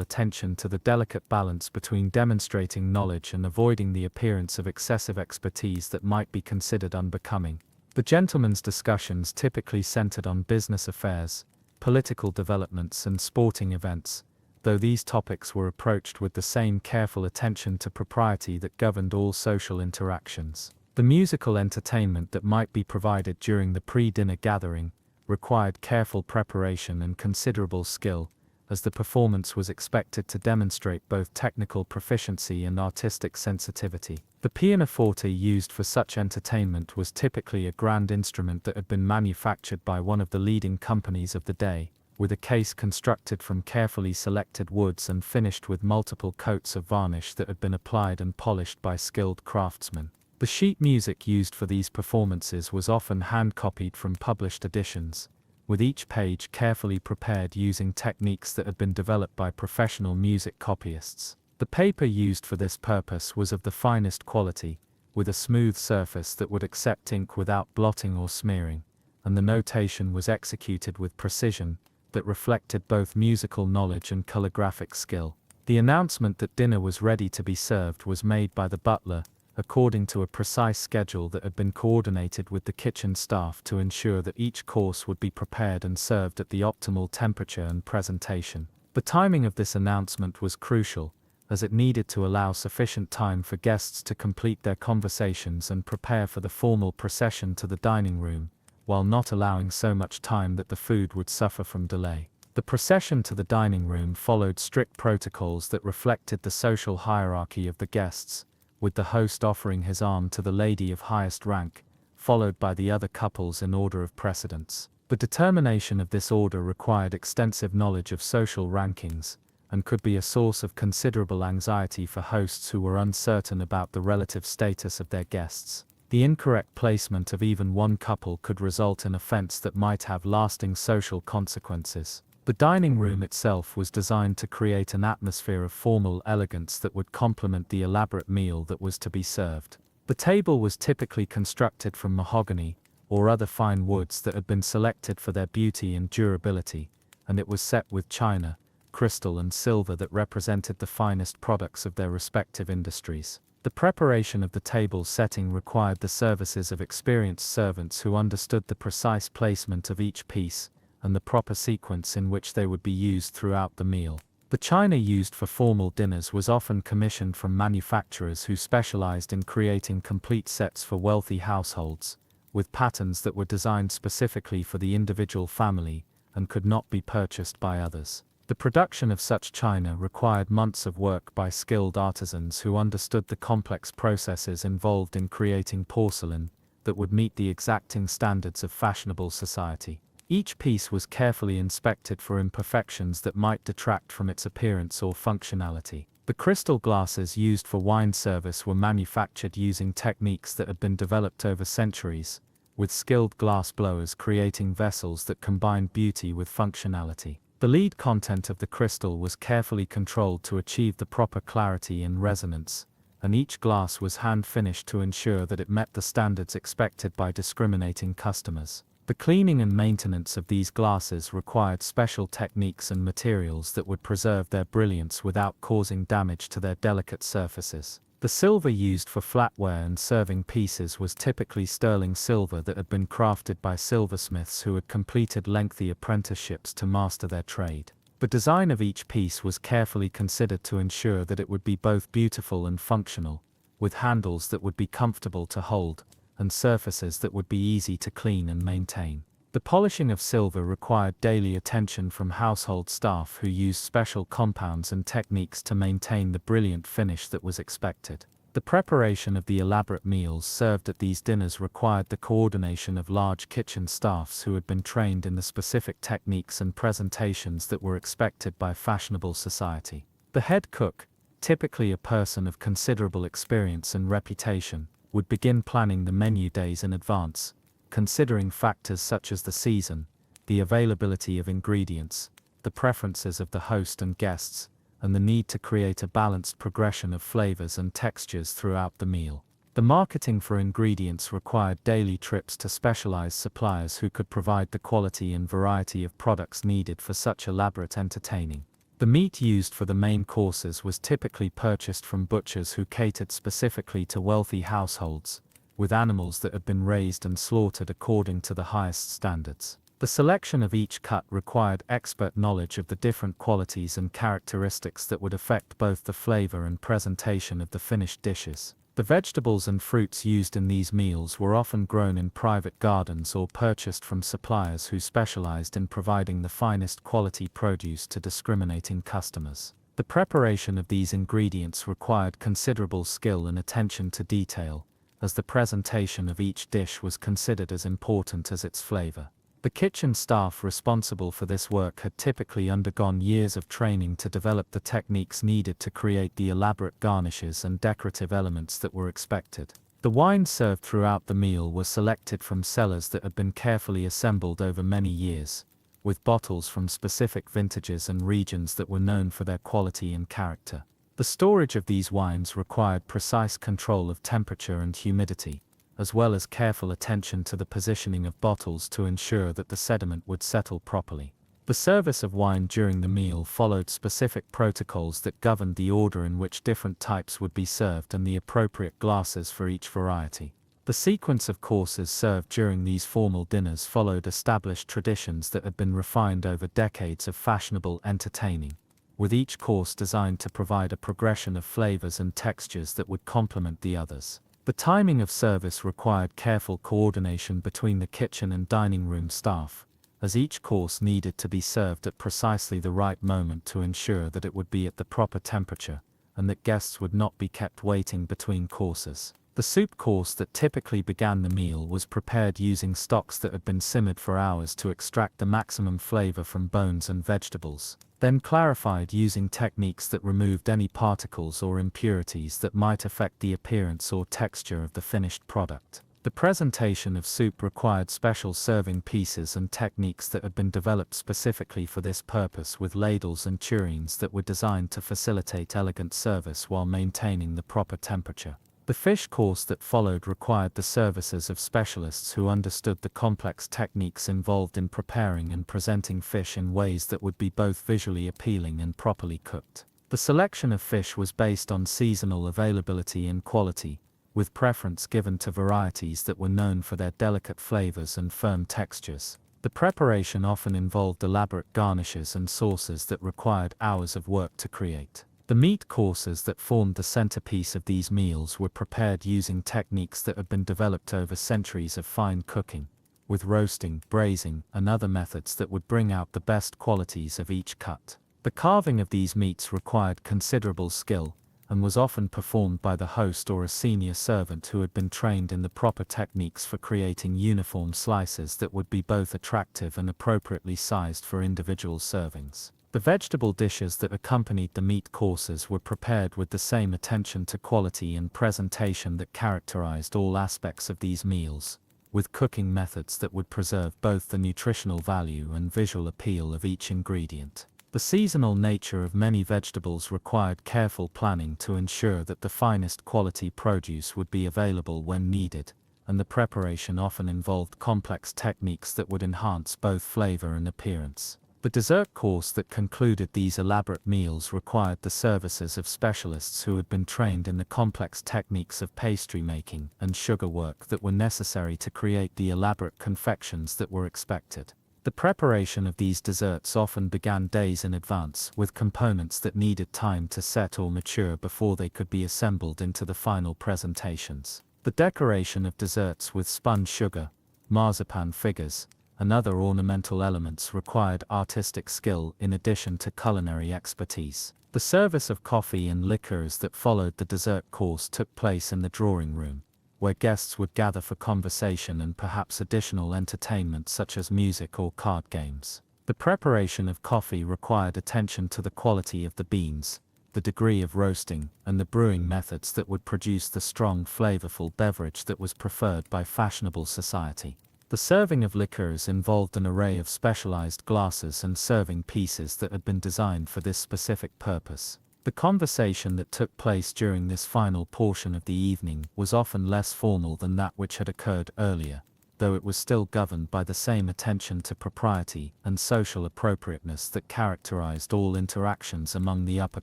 attention to the delicate balance between demonstrating knowledge and avoiding the appearance of excessive expertise that might be considered unbecoming. The gentlemen's discussions typically centered on business affairs, political developments and sporting events, though these topics were approached with the same careful attention to propriety that governed all social interactions. The musical entertainment that might be provided during the pre-dinner gathering required careful preparation and considerable skill, as the performance was expected to demonstrate both technical proficiency and artistic sensitivity. The pianoforte used for such entertainment was typically a grand instrument that had been manufactured by one of the leading companies of the day, with a case constructed from carefully selected woods and finished with multiple coats of varnish that had been applied and polished by skilled craftsmen. The sheet music used for these performances was often hand-copied from published editions, with each page carefully prepared using techniques that had been developed by professional music copyists. The paper used for this purpose was of the finest quality, with a smooth surface that would accept ink without blotting or smearing, and the notation was executed with precision that reflected both musical knowledge and calligraphic skill. The announcement that dinner was ready to be served was made by the butler, according to a precise schedule that had been coordinated with the kitchen staff to ensure that each course would be prepared and served at the optimal temperature and presentation. The timing of this announcement was crucial, as it needed to allow sufficient time for guests to complete their conversations and prepare for the formal procession to the dining room, while not allowing so much time that the food would suffer from delay. The procession to the dining room followed strict protocols that reflected the social hierarchy of the guests, with the host offering his arm to the lady of highest rank, followed by the other couples in order of precedence. The determination of this order required extensive knowledge of social rankings, and could be a source of considerable anxiety for hosts who were uncertain about the relative status of their guests. The incorrect placement of even one couple could result in offense that might have lasting social consequences. The dining room itself was designed to create an atmosphere of formal elegance that would complement the elaborate meal that was to be served. The table was typically constructed from mahogany, or other fine woods that had been selected for their beauty and durability, and it was set with china, crystal and silver that represented the finest products of their respective industries. The preparation of the table setting required the services of experienced servants who understood the precise placement of each piece, and the proper sequence in which they would be used throughout the meal. The china used for formal dinners was often commissioned from manufacturers who specialized in creating complete sets for wealthy households, with patterns that were designed specifically for the individual family and could not be purchased by others. The production of such china required months of work by skilled artisans who understood the complex processes involved in creating porcelain that would meet the exacting standards of fashionable society. Each piece was carefully inspected for imperfections that might detract from its appearance or functionality. The crystal glasses used for wine service were manufactured using techniques that had been developed over centuries, with skilled glass blowers creating vessels that combined beauty with functionality. The lead content of the crystal was carefully controlled to achieve the proper clarity and resonance, and each glass was hand-finished to ensure that it met the standards expected by discriminating customers. The cleaning and maintenance of these glasses required special techniques and materials that would preserve their brilliance without causing damage to their delicate surfaces. The silver used for flatware and serving pieces was typically sterling silver that had been crafted by silversmiths who had completed lengthy apprenticeships to master their trade. The design of each piece was carefully considered to ensure that it would be both beautiful and functional, with handles that would be comfortable to hold, and surfaces that would be easy to clean and maintain. The polishing of silver required daily attention from household staff who used special compounds and techniques to maintain the brilliant finish that was expected. The preparation of the elaborate meals served at these dinners required the coordination of large kitchen staffs who had been trained in the specific techniques and presentations that were expected by fashionable society. The head cook, typically a person of considerable experience and reputation, would begin planning the menu days in advance, considering factors such as the season, the availability of ingredients, the preferences of the host and guests, and the need to create a balanced progression of flavors and textures throughout the meal. The marketing for ingredients required daily trips to specialized suppliers who could provide the quality and variety of products needed for such elaborate entertaining. The meat used for the main courses was typically purchased from butchers who catered specifically to wealthy households, with animals that had been raised and slaughtered according to the highest standards. The selection of each cut required expert knowledge of the different qualities and characteristics that would affect both the flavor and presentation of the finished dishes. The vegetables and fruits used in these meals were often grown in private gardens or purchased from suppliers who specialized in providing the finest quality produce to discriminating customers. The preparation of these ingredients required considerable skill and attention to detail, as the presentation of each dish was considered as important as its flavor. The kitchen staff responsible for this work had typically undergone years of training to develop the techniques needed to create the elaborate garnishes and decorative elements that were expected. The wines served throughout the meal were selected from cellars that had been carefully assembled over many years, with bottles from specific vintages and regions that were known for their quality and character. The storage of these wines required precise control of temperature and humidity, as well as careful attention to the positioning of bottles to ensure that the sediment would settle properly. The service of wine during the meal followed specific protocols that governed the order in which different types would be served and the appropriate glasses for each variety. The sequence of courses served during these formal dinners followed established traditions that had been refined over decades of fashionable entertaining, with each course designed to provide a progression of flavors and textures that would complement the others. The timing of service required careful coordination between the kitchen and dining room staff, as each course needed to be served at precisely the right moment to ensure that it would be at the proper temperature, and that guests would not be kept waiting between courses. The soup course that typically began the meal was prepared using stocks that had been simmered for hours to extract the maximum flavor from bones and vegetables, then clarified using techniques that removed any particles or impurities that might affect the appearance or texture of the finished product. The presentation of soup required special serving pieces and techniques that had been developed specifically for this purpose, with ladles and tureens that were designed to facilitate elegant service while maintaining the proper temperature. The fish course that followed required the services of specialists who understood the complex techniques involved in preparing and presenting fish in ways that would be both visually appealing and properly cooked. The selection of fish was based on seasonal availability and quality, with preference given to varieties that were known for their delicate flavors and firm textures. The preparation often involved elaborate garnishes and sauces that required hours of work to create. The meat courses that formed the centerpiece of these meals were prepared using techniques that had been developed over centuries of fine cooking, with roasting, braising, and other methods that would bring out the best qualities of each cut. The carving of these meats required considerable skill, and was often performed by the host or a senior servant who had been trained in the proper techniques for creating uniform slices that would be both attractive and appropriately sized for individual servings. The vegetable dishes that accompanied the meat courses were prepared with the same attention to quality and presentation that characterized all aspects of these meals, with cooking methods that would preserve both the nutritional value and visual appeal of each ingredient. The seasonal nature of many vegetables required careful planning to ensure that the finest quality produce would be available when needed, and the preparation often involved complex techniques that would enhance both flavor and appearance. The dessert course that concluded these elaborate meals required the services of specialists who had been trained in the complex techniques of pastry making and sugar work that were necessary to create the elaborate confections that were expected. The preparation of these desserts often began days in advance, with components that needed time to set or mature before they could be assembled into the final presentations. The decoration of desserts with spun sugar, marzipan figures, and other ornamental elements required artistic skill in addition to culinary expertise. The service of coffee and liqueurs that followed the dessert course took place in the drawing room, where guests would gather for conversation and perhaps additional entertainment such as music or card games. The preparation of coffee required attention to the quality of the beans, the degree of roasting, and the brewing methods that would produce the strong, flavorful beverage that was preferred by fashionable society. The serving of liqueurs involved an array of specialized glasses and serving pieces that had been designed for this specific purpose. The conversation that took place during this final portion of the evening was often less formal than that which had occurred earlier, though it was still governed by the same attention to propriety and social appropriateness that characterized all interactions among the upper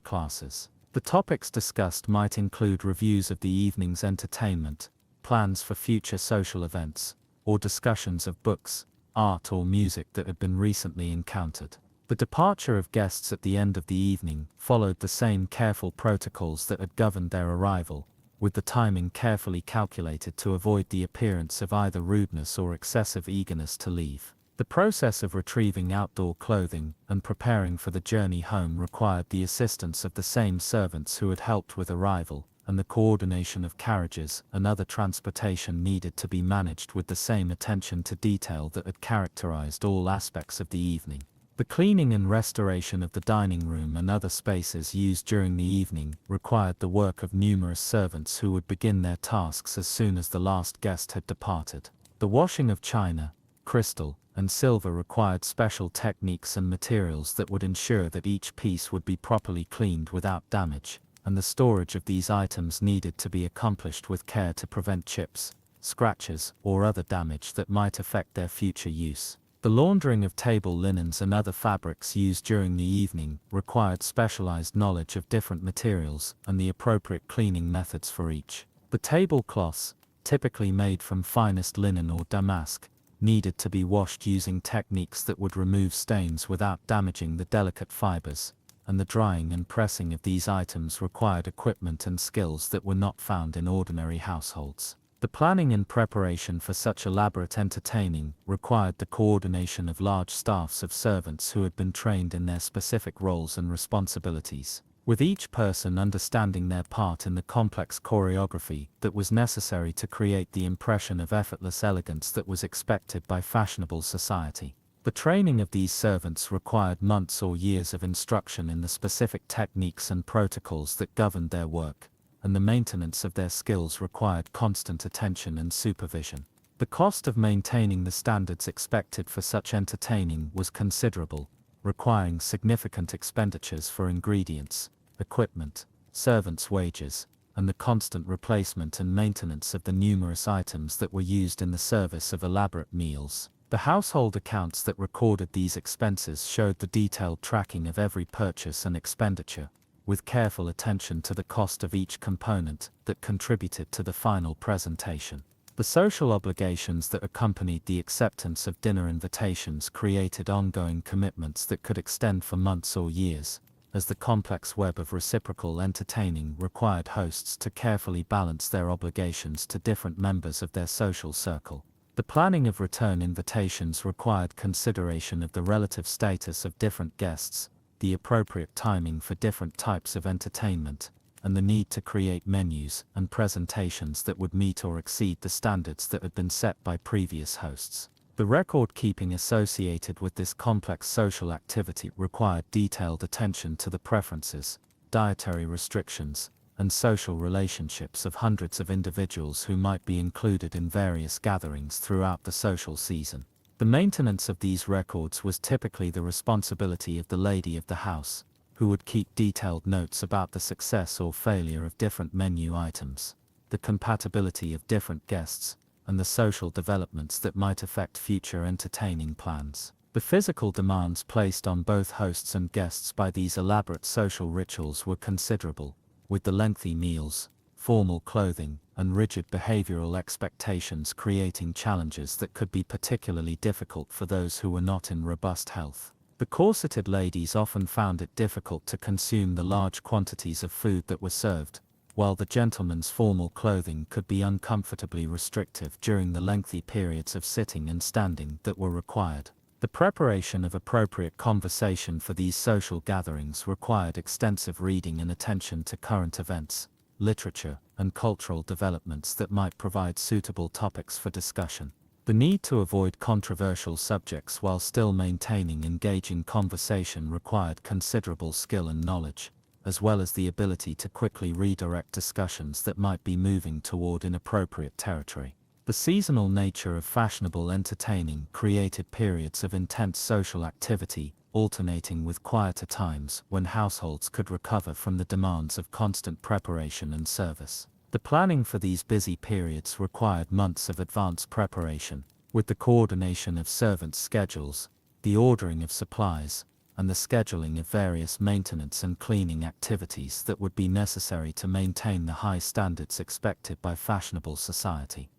classes. The topics discussed might include reviews of the evening's entertainment, plans for future social events, or discussions of books, art or music that had been recently encountered. The departure of guests at the end of the evening followed the same careful protocols that had governed their arrival, with the timing carefully calculated to avoid the appearance of either rudeness or excessive eagerness to leave. The process of retrieving outdoor clothing and preparing for the journey home required the assistance of the same servants who had helped with arrival, and the coordination of carriages and other transportation needed to be managed with the same attention to detail that had characterized all aspects of the evening. The cleaning and restoration of the dining room and other spaces used during the evening required the work of numerous servants who would begin their tasks as soon as the last guest had departed. The washing of china, crystal, and silver required special techniques and materials that would ensure that each piece would be properly cleaned without damage, and the storage of these items needed to be accomplished with care to prevent chips, scratches, or other damage that might affect their future use. The laundering of table linens and other fabrics used during the evening required specialized knowledge of different materials and the appropriate cleaning methods for each. The tablecloths, typically made from finest linen or damask, needed to be washed using techniques that would remove stains without damaging the delicate fibers, and the drying and pressing of these items required equipment and skills that were not found in ordinary households. The planning and preparation for such elaborate entertaining required the coordination of large staffs of servants who had been trained in their specific roles and responsibilities, with each person understanding their part in the complex choreography that was necessary to create the impression of effortless elegance that was expected by fashionable society. The training of these servants required months or years of instruction in the specific techniques and protocols that governed their work, and the maintenance of their skills required constant attention and supervision. The cost of maintaining the standards expected for such entertaining was considerable, requiring significant expenditures for ingredients, equipment, servants' wages, and the constant replacement and maintenance of the numerous items that were used in the service of elaborate meals. The household accounts that recorded these expenses showed the detailed tracking of every purchase and expenditure, with careful attention to the cost of each component that contributed to the final presentation. The social obligations that accompanied the acceptance of dinner invitations created ongoing commitments that could extend for months or years, as the complex web of reciprocal entertaining required hosts to carefully balance their obligations to different members of their social circle. The planning of return invitations required consideration of the relative status of different guests, the appropriate timing for different types of entertainment, and the need to create menus and presentations that would meet or exceed the standards that had been set by previous hosts. The record-keeping associated with this complex social activity required detailed attention to the preferences, dietary restrictions, and social relationships of hundreds of individuals who might be included in various gatherings throughout the social season. The maintenance of these records was typically the responsibility of the lady of the house, who would keep detailed notes about the success or failure of different menu items, the compatibility of different guests, and the social developments that might affect future entertaining plans. The physical demands placed on both hosts and guests by these elaborate social rituals were considerable, with the lengthy meals, formal clothing, and rigid behavioral expectations creating challenges that could be particularly difficult for those who were not in robust health. The corseted ladies often found it difficult to consume the large quantities of food that were served, while the gentlemen's formal clothing could be uncomfortably restrictive during the lengthy periods of sitting and standing that were required. The preparation of appropriate conversation for these social gatherings required extensive reading and attention to current events, literature, and cultural developments that might provide suitable topics for discussion. The need to avoid controversial subjects while still maintaining engaging conversation required considerable skill and knowledge, as well as the ability to quickly redirect discussions that might be moving toward inappropriate territory. The seasonal nature of fashionable entertaining created periods of intense social activity, alternating with quieter times when households could recover from the demands of constant preparation and service. The planning for these busy periods required months of advance preparation, with the coordination of servants' schedules, the ordering of supplies, and the scheduling of various maintenance and cleaning activities that would be necessary to maintain the high standards expected by fashionable society.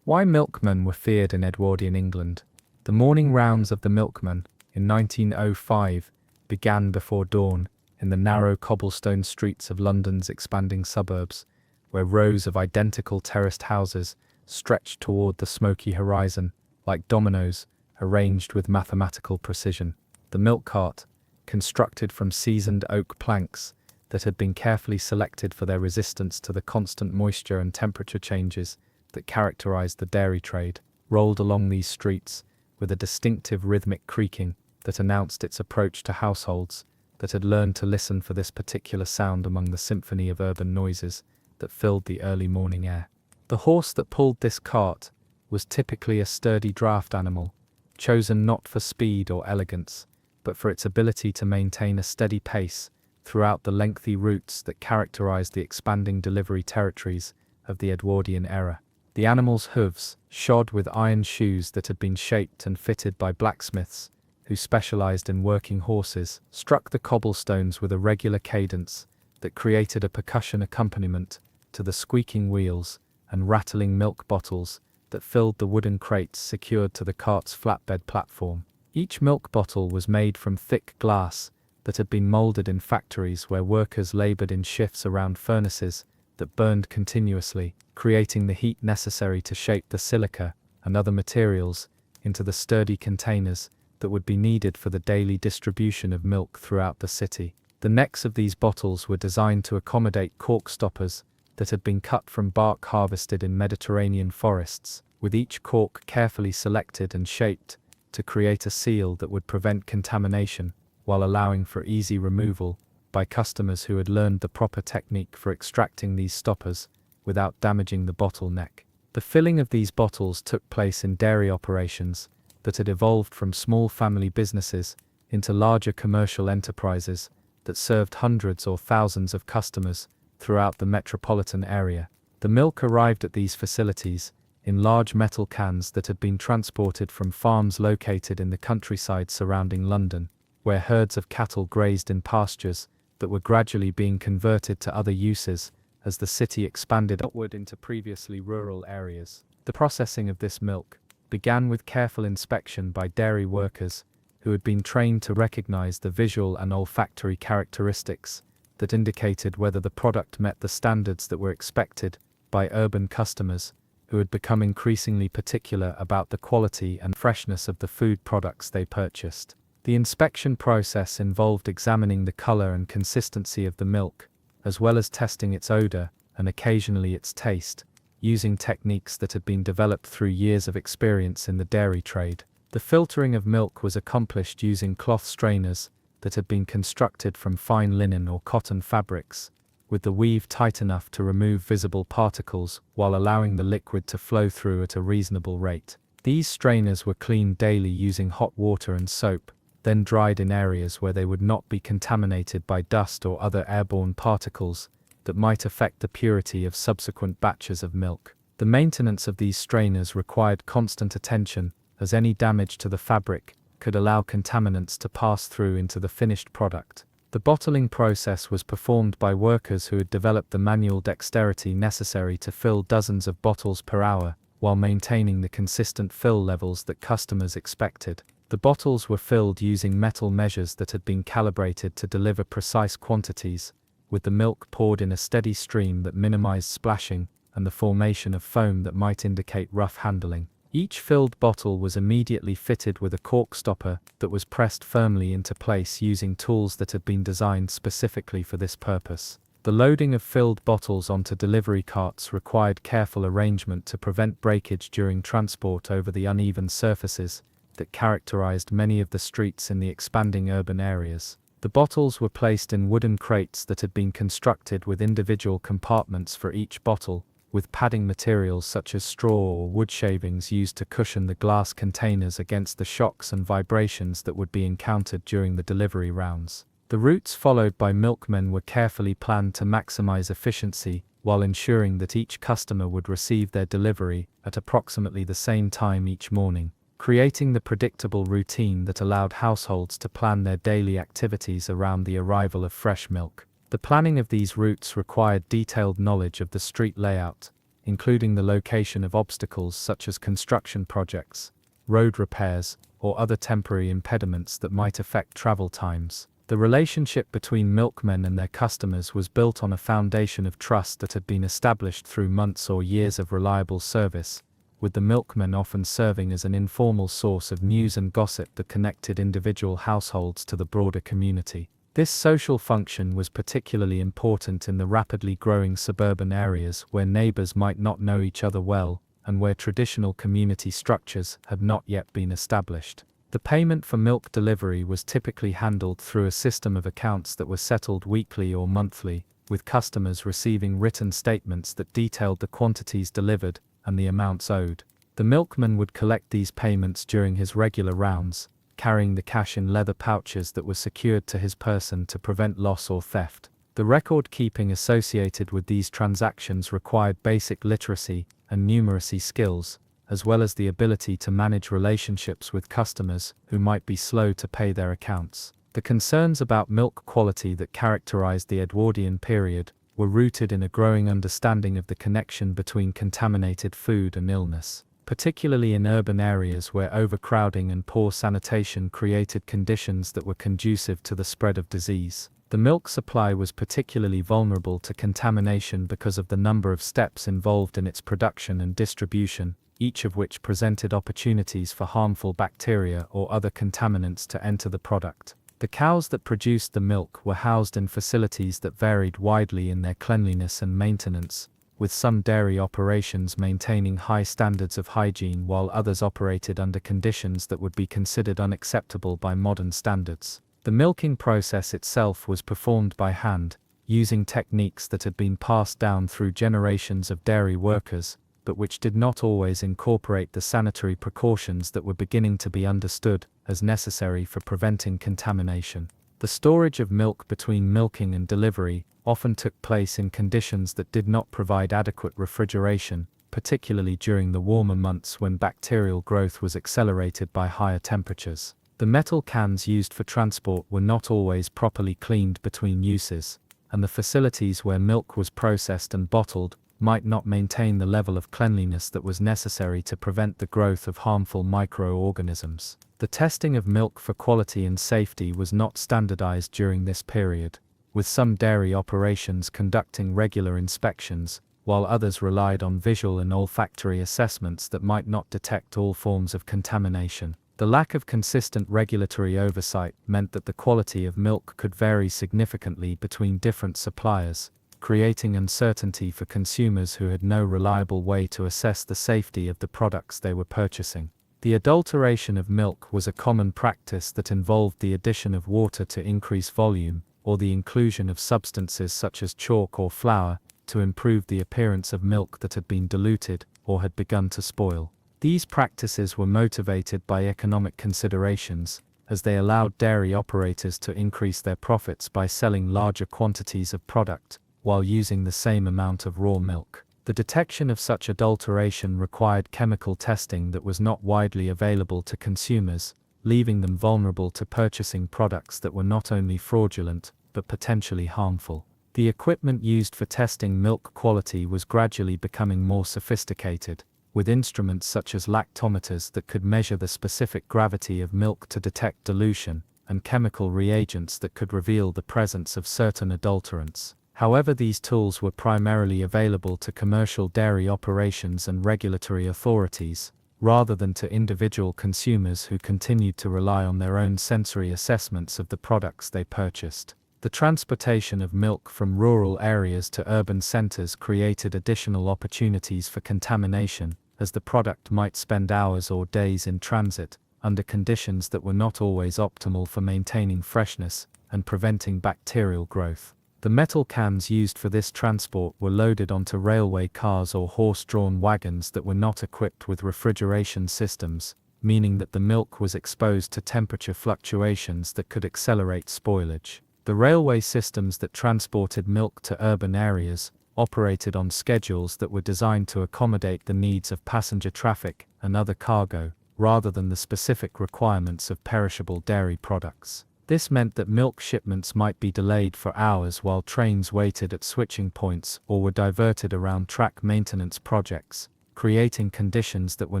Why milkmen were feared in Edwardian England. The morning rounds of the milkman, in 1905, began before dawn, in the narrow cobblestone streets of London's expanding suburbs, where rows of identical terraced houses stretched toward the smoky horizon, like dominoes, arranged with mathematical precision. The milk cart, constructed from seasoned oak planks that had been carefully selected for their resistance to the constant moisture and temperature changes that characterized the dairy trade, rolled along these streets with a distinctive rhythmic creaking that announced its approach to households that had learned to listen for this particular sound among the symphony of urban noises that filled the early morning air. The horse that pulled this cart was typically a sturdy draft animal, chosen not for speed or elegance, but for its ability to maintain a steady pace throughout the lengthy routes that characterized the expanding delivery territories of the Edwardian era. The animal's hooves, shod with iron shoes that had been shaped and fitted by blacksmiths, who specialized in working horses, struck the cobblestones with a regular cadence that created a percussion accompaniment to the squeaking wheels and rattling milk bottles that filled the wooden crates secured to the cart's flatbed platform. Each milk bottle was made from thick glass that had been molded in factories where workers labored in shifts around furnaces that burned continuously, creating the heat necessary to shape the silica and other materials into the sturdy containers that would be needed for the daily distribution of milk throughout the city. The necks of these bottles were designed to accommodate cork stoppers that had been cut from bark harvested in Mediterranean forests, with each cork carefully selected and shaped to create a seal that would prevent contamination, while allowing for easy removal by customers who had learned the proper technique for extracting these stoppers without damaging the bottle neck. The filling of these bottles took place in dairy operations that had evolved from small family businesses into larger commercial enterprises that served hundreds or thousands of customers throughout the metropolitan area. The milk arrived at these facilities in large metal cans that had been transported from farms located in the countryside surrounding London, where herds of cattle grazed in pastures that were gradually being converted to other uses as the city expanded upward into previously rural areas. The processing of this milk began with careful inspection by dairy workers who had been trained to recognize the visual and olfactory characteristics that indicated whether the product met the standards that were expected by urban customers who had become increasingly particular about the quality and freshness of the food products they purchased. The inspection process involved examining the color and consistency of the milk, as well as testing its odor and occasionally its taste, using techniques that had been developed through years of experience in the dairy trade. The filtering of milk was accomplished using cloth strainers that had been constructed from fine linen or cotton fabrics, with the weave tight enough to remove visible particles while allowing the liquid to flow through at a reasonable rate. These strainers were cleaned daily using hot water and soap, then dried in areas where they would not be contaminated by dust or other airborne particles that might affect the purity of subsequent batches of milk. The maintenance of these strainers required constant attention, as any damage to the fabric could allow contaminants to pass through into the finished product. The bottling process was performed by workers who had developed the manual dexterity necessary to fill dozens of bottles per hour, while maintaining the consistent fill levels that customers expected. The bottles were filled using metal measures that had been calibrated to deliver precise quantities, with the milk poured in a steady stream that minimized splashing and the formation of foam that might indicate rough handling. Each filled bottle was immediately fitted with a cork stopper that was pressed firmly into place using tools that had been designed specifically for this purpose. The loading of filled bottles onto delivery carts required careful arrangement to prevent breakage during transport over the uneven surfaces that characterized many of the streets in the expanding urban areas. The bottles were placed in wooden crates that had been constructed with individual compartments for each bottle, with padding materials such as straw or wood shavings used to cushion the glass containers against the shocks and vibrations that would be encountered during the delivery rounds. The routes followed by milkmen were carefully planned to maximize efficiency, while ensuring that each customer would receive their delivery at approximately the same time each morning, creating the predictable routine that allowed households to plan their daily activities around the arrival of fresh milk. The planning of these routes required detailed knowledge of the street layout, including the location of obstacles such as construction projects, road repairs, or other temporary impediments that might affect travel times. The relationship between milkmen and their customers was built on a foundation of trust that had been established through months or years of reliable service, with the milkmen often serving as an informal source of news and gossip that connected individual households to the broader community. This social function was particularly important in the rapidly growing suburban areas where neighbors might not know each other well, and where traditional community structures had not yet been established. The payment for milk delivery was typically handled through a system of accounts that were settled weekly or monthly, with customers receiving written statements that detailed the quantities delivered and the amounts owed. The milkman would collect these payments during his regular rounds, carrying the cash in leather pouches that were secured to his person to prevent loss or theft. The record keeping associated with these transactions required basic literacy and numeracy skills, as well as the ability to manage relationships with customers who might be slow to pay their accounts. The concerns about milk quality that characterized the Edwardian period were rooted in a growing understanding of the connection between contaminated food and illness, particularly in urban areas where overcrowding and poor sanitation created conditions that were conducive to the spread of disease. The milk supply was particularly vulnerable to contamination because of the number of steps involved in its production and distribution, each of which presented opportunities for harmful bacteria or other contaminants to enter the product. The cows that produced the milk were housed in facilities that varied widely in their cleanliness and maintenance, with some dairy operations maintaining high standards of hygiene while others operated under conditions that would be considered unacceptable by modern standards. The milking process itself was performed by hand, using techniques that had been passed down through generations of dairy workers, but which did not always incorporate the sanitary precautions that were beginning to be understood as necessary for preventing contamination. The storage of milk between milking and delivery often took place in conditions that did not provide adequate refrigeration, particularly during the warmer months when bacterial growth was accelerated by higher temperatures. The metal cans used for transport were not always properly cleaned between uses, and the facilities where milk was processed and bottled might not maintain the level of cleanliness that was necessary to prevent the growth of harmful microorganisms. The testing of milk for quality and safety was not standardized during this period, with some dairy operations conducting regular inspections, while others relied on visual and olfactory assessments that might not detect all forms of contamination. The lack of consistent regulatory oversight meant that the quality of milk could vary significantly between different suppliers, creating uncertainty for consumers who had no reliable way to assess the safety of the products they were purchasing. The adulteration of milk was a common practice that involved the addition of water to increase volume, or the inclusion of substances such as chalk or flour, to improve the appearance of milk that had been diluted or had begun to spoil. These practices were motivated by economic considerations, as they allowed dairy operators to increase their profits by selling larger quantities of product, while using the same amount of raw milk. The detection of such adulteration required chemical testing that was not widely available to consumers, leaving them vulnerable to purchasing products that were not only fraudulent, but potentially harmful. The equipment used for testing milk quality was gradually becoming more sophisticated, with instruments such as lactometers that could measure the specific gravity of milk to detect dilution, and chemical reagents that could reveal the presence of certain adulterants. However, these tools were primarily available to commercial dairy operations and regulatory authorities, rather than to individual consumers who continued to rely on their own sensory assessments of the products they purchased. The transportation of milk from rural areas to urban centers created additional opportunities for contamination, as the product might spend hours or days in transit, under conditions that were not always optimal for maintaining freshness and preventing bacterial growth. The metal cans used for this transport were loaded onto railway cars or horse-drawn wagons that were not equipped with refrigeration systems, meaning that the milk was exposed to temperature fluctuations that could accelerate spoilage. The railway systems that transported milk to urban areas operated on schedules that were designed to accommodate the needs of passenger traffic and other cargo, rather than the specific requirements of perishable dairy products. This meant that milk shipments might be delayed for hours while trains waited at switching points or were diverted around track maintenance projects, creating conditions that were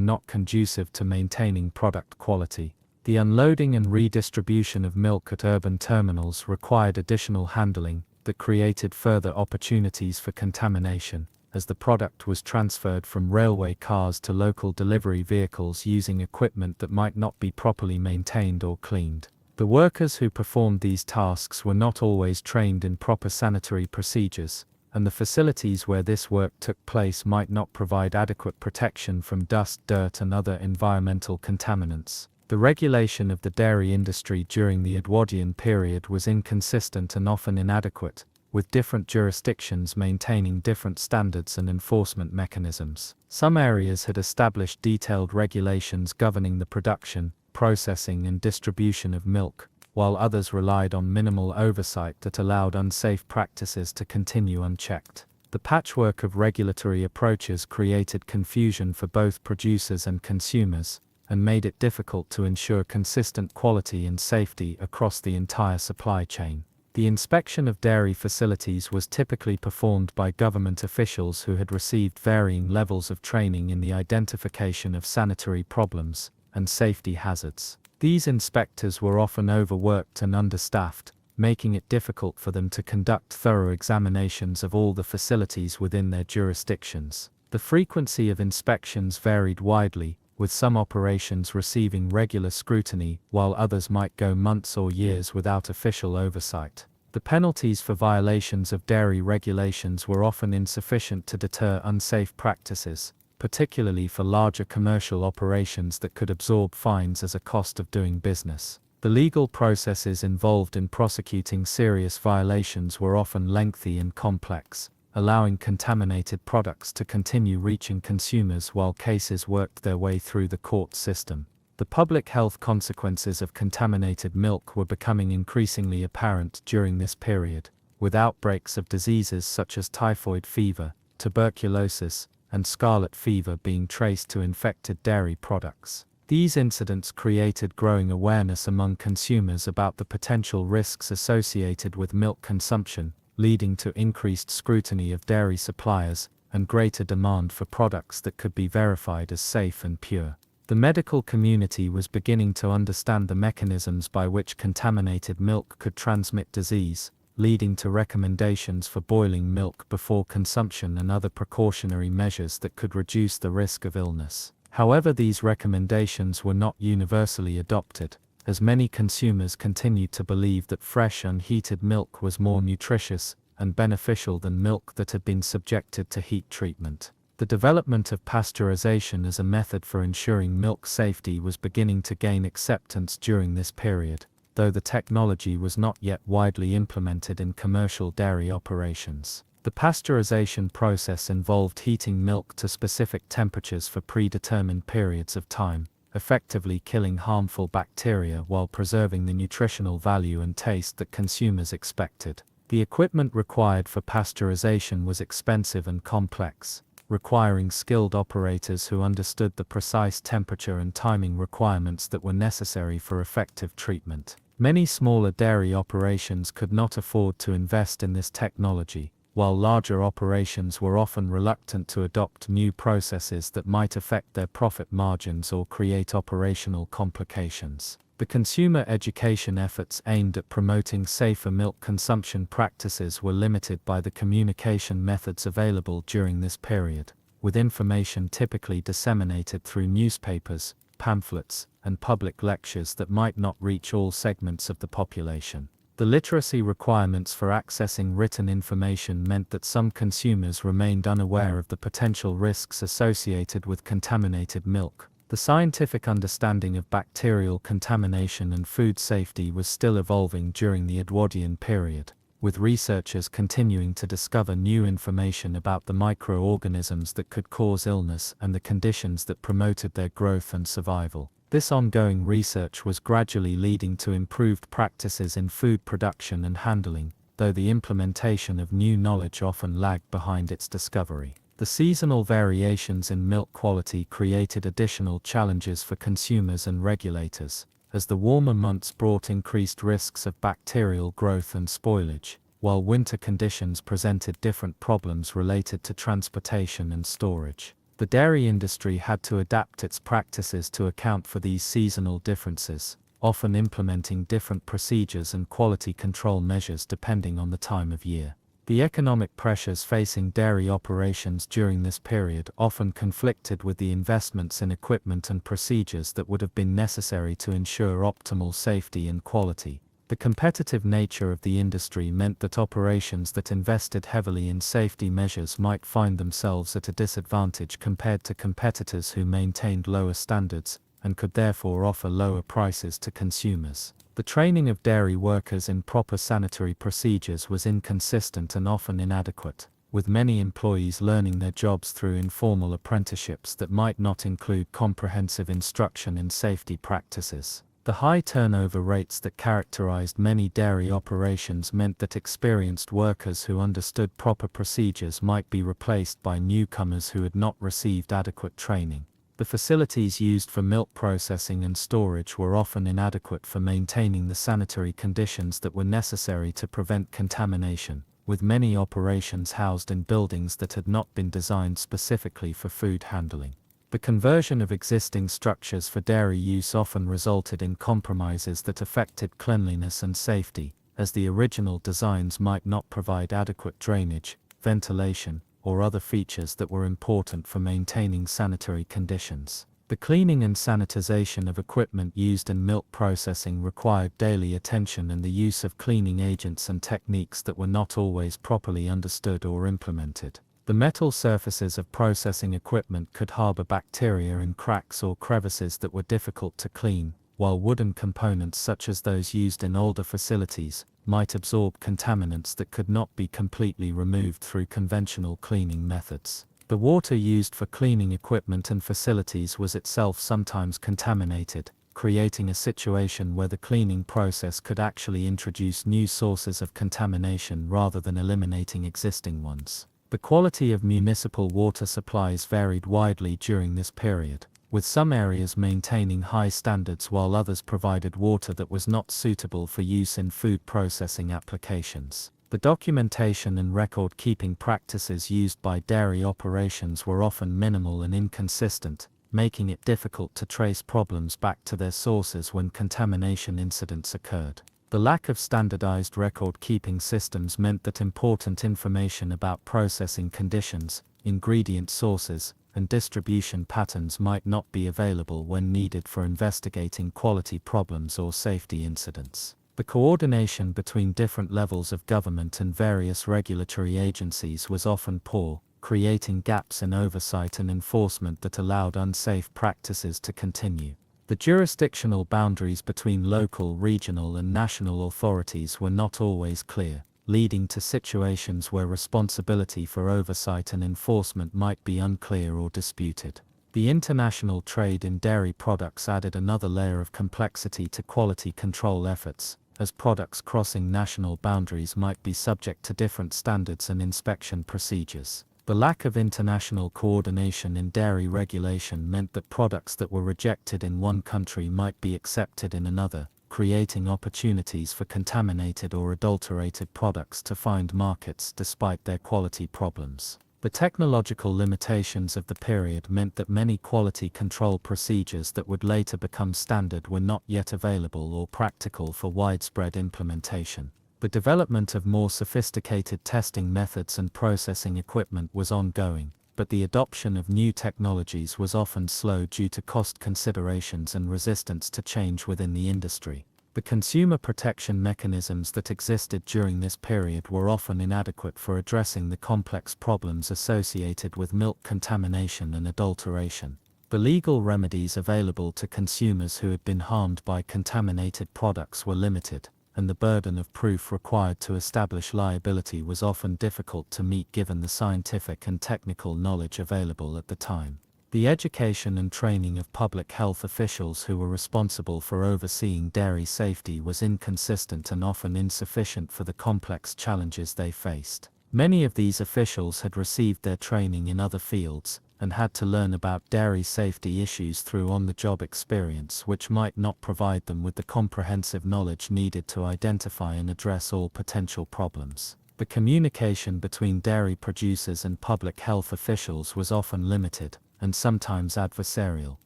not conducive to maintaining product quality. The unloading and redistribution of milk at urban terminals required additional handling that created further opportunities for contamination, as the product was transferred from railway cars to local delivery vehicles using equipment that might not be properly maintained or cleaned. The workers who performed these tasks were not always trained in proper sanitary procedures, and the facilities where this work took place might not provide adequate protection from dust, dirt, and other environmental contaminants. The regulation of the dairy industry during the Edwardian period was inconsistent and often inadequate, with different jurisdictions maintaining different standards and enforcement mechanisms. Some areas had established detailed regulations governing the production, processing, and distribution of milk, while others relied on minimal oversight that allowed unsafe practices to continue unchecked. The patchwork of regulatory approaches created confusion for both producers and consumers, and made it difficult to ensure consistent quality and safety across the entire supply chain. The inspection of dairy facilities was typically performed by government officials who had received varying levels of training in the identification of sanitary problems and safety hazards. These inspectors were often overworked and understaffed, making it difficult for them to conduct thorough examinations of all the facilities within their jurisdictions. The frequency of inspections varied widely, with some operations receiving regular scrutiny, while others might go months or years without official oversight. The penalties for violations of dairy regulations were often insufficient to deter unsafe practices, particularly for larger commercial operations that could absorb fines as a cost of doing business. The legal processes involved in prosecuting serious violations were often lengthy and complex, allowing contaminated products to continue reaching consumers while cases worked their way through the court system. The public health consequences of contaminated milk were becoming increasingly apparent during this period, with outbreaks of diseases such as typhoid fever, tuberculosis, and scarlet fever being traced to infected dairy products. These incidents created growing awareness among consumers about the potential risks associated with milk consumption, leading to increased scrutiny of dairy suppliers and greater demand for products that could be verified as safe and pure. The medical community was beginning to understand the mechanisms by which contaminated milk could transmit disease, leading to recommendations for boiling milk before consumption and other precautionary measures that could reduce the risk of illness. However, these recommendations were not universally adopted, as many consumers continued to believe that fresh unheated milk was more nutritious and beneficial than milk that had been subjected to heat treatment. The development of pasteurization as a method for ensuring milk safety was beginning to gain acceptance during this period, though the technology was not yet widely implemented in commercial dairy operations. The pasteurization process involved heating milk to specific temperatures for predetermined periods of time, effectively killing harmful bacteria while preserving the nutritional value and taste that consumers expected. The equipment required for pasteurization was expensive and complex, requiring skilled operators who understood the precise temperature and timing requirements that were necessary for effective treatment. Many smaller dairy operations could not afford to invest in this technology, while larger operations were often reluctant to adopt new processes that might affect their profit margins or create operational complications. The consumer education efforts aimed at promoting safer milk consumption practices were limited by the communication methods available during this period, with information typically disseminated through newspapers, pamphlets, and public lectures that might not reach all segments of the population. The literacy requirements for accessing written information meant that some consumers remained unaware of the potential risks associated with contaminated milk. The scientific understanding of bacterial contamination and food safety was still evolving during the Edwardian period, with researchers continuing to discover new information about the microorganisms that could cause illness and the conditions that promoted their growth and survival. This ongoing research was gradually leading to improved practices in food production and handling, though the implementation of new knowledge often lagged behind its discovery. The seasonal variations in milk quality created additional challenges for consumers and regulators. as the warmer months brought increased risks of bacterial growth and spoilage, while winter conditions presented different problems related to transportation and storage. The dairy industry had to adapt its practices to account for these seasonal differences, often implementing different procedures and quality control measures depending on the time of year. The economic pressures facing dairy operations during this period often conflicted with the investments in equipment and procedures that would have been necessary to ensure optimal safety and quality. The competitive nature of the industry meant that operations that invested heavily in safety measures might find themselves at a disadvantage compared to competitors who maintained lower standards, and could therefore offer lower prices to consumers. The training of dairy workers in proper sanitary procedures was inconsistent and often inadequate, with many employees learning their jobs through informal apprenticeships that might not include comprehensive instruction in safety practices. The high turnover rates that characterized many dairy operations meant that experienced workers who understood proper procedures might be replaced by newcomers who had not received adequate training. The facilities used for milk processing and storage were often inadequate for maintaining the sanitary conditions that were necessary to prevent contamination, with many operations housed in buildings that had not been designed specifically for food handling. The conversion of existing structures for dairy use often resulted in compromises that affected cleanliness and safety, as the original designs might not provide adequate drainage, ventilation, or other features that were important for maintaining sanitary conditions. The cleaning and sanitization of equipment used in milk processing required daily attention and the use of cleaning agents and techniques that were not always properly understood or implemented. The metal surfaces of processing equipment could harbor bacteria in cracks or crevices that were difficult to clean, while wooden components such as those used in older facilities might absorb contaminants that could not be completely removed through conventional cleaning methods. The water used for cleaning equipment and facilities was itself sometimes contaminated, creating a situation where the cleaning process could actually introduce new sources of contamination rather than eliminating existing ones. The quality of municipal water supplies varied widely during this period, with some areas maintaining high standards while others provided water that was not suitable for use in food processing applications. The documentation and record-keeping practices used by dairy operations were often minimal and inconsistent, making it difficult to trace problems back to their sources when contamination incidents occurred. The lack of standardized record-keeping systems meant that important information about processing conditions, ingredient sources, and distribution patterns might not be available when needed for investigating quality problems or safety incidents. The coordination between different levels of government and various regulatory agencies was often poor, creating gaps in oversight and enforcement that allowed unsafe practices to continue. The jurisdictional boundaries between local, regional, and national authorities were not always clear, leading to situations where responsibility for oversight and enforcement might be unclear or disputed. The international trade in dairy products added another layer of complexity to quality control efforts, as products crossing national boundaries might be subject to different standards and inspection procedures. The lack of international coordination in dairy regulation meant that products that were rejected in one country might be accepted in another, creating opportunities for contaminated or adulterated products to find markets despite their quality problems. The technological limitations of the period meant that many quality control procedures that would later become standard were not yet available or practical for widespread implementation. The development of more sophisticated testing methods and processing equipment was ongoing, but the adoption of new technologies was often slow due to cost considerations and resistance to change within the industry. The consumer protection mechanisms that existed during this period were often inadequate for addressing the complex problems associated with milk contamination and adulteration. The legal remedies available to consumers who had been harmed by contaminated products were limited, and the burden of proof required to establish liability was often difficult to meet given the scientific and technical knowledge available at the time. The education and training of public health officials who were responsible for overseeing dairy safety was inconsistent and often insufficient for the complex challenges they faced. Many of these officials had received their training in other fields, and had to learn about dairy safety issues through on-the-job experience, which might not provide them with the comprehensive knowledge needed to identify and address all potential problems. The communication between dairy producers and public health officials was often limited, and sometimes adversarial,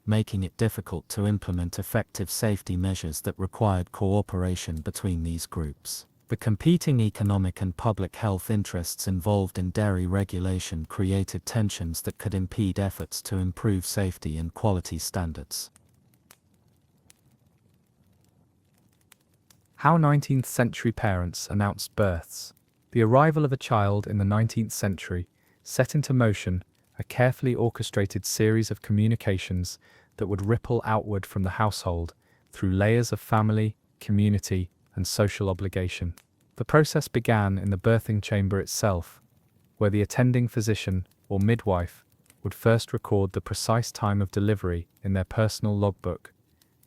making it difficult to implement effective safety measures that required cooperation between these groups. The competing economic and public health interests involved in dairy regulation created tensions that could impede efforts to improve safety and quality standards. How 19th century parents announced births. The arrival of a child in the 19th century set into motion a carefully orchestrated series of communications that would ripple outward from the household through layers of family, community, and social obligation. The process began in the birthing chamber itself, where the attending physician or midwife would first record the precise time of delivery in their personal logbook,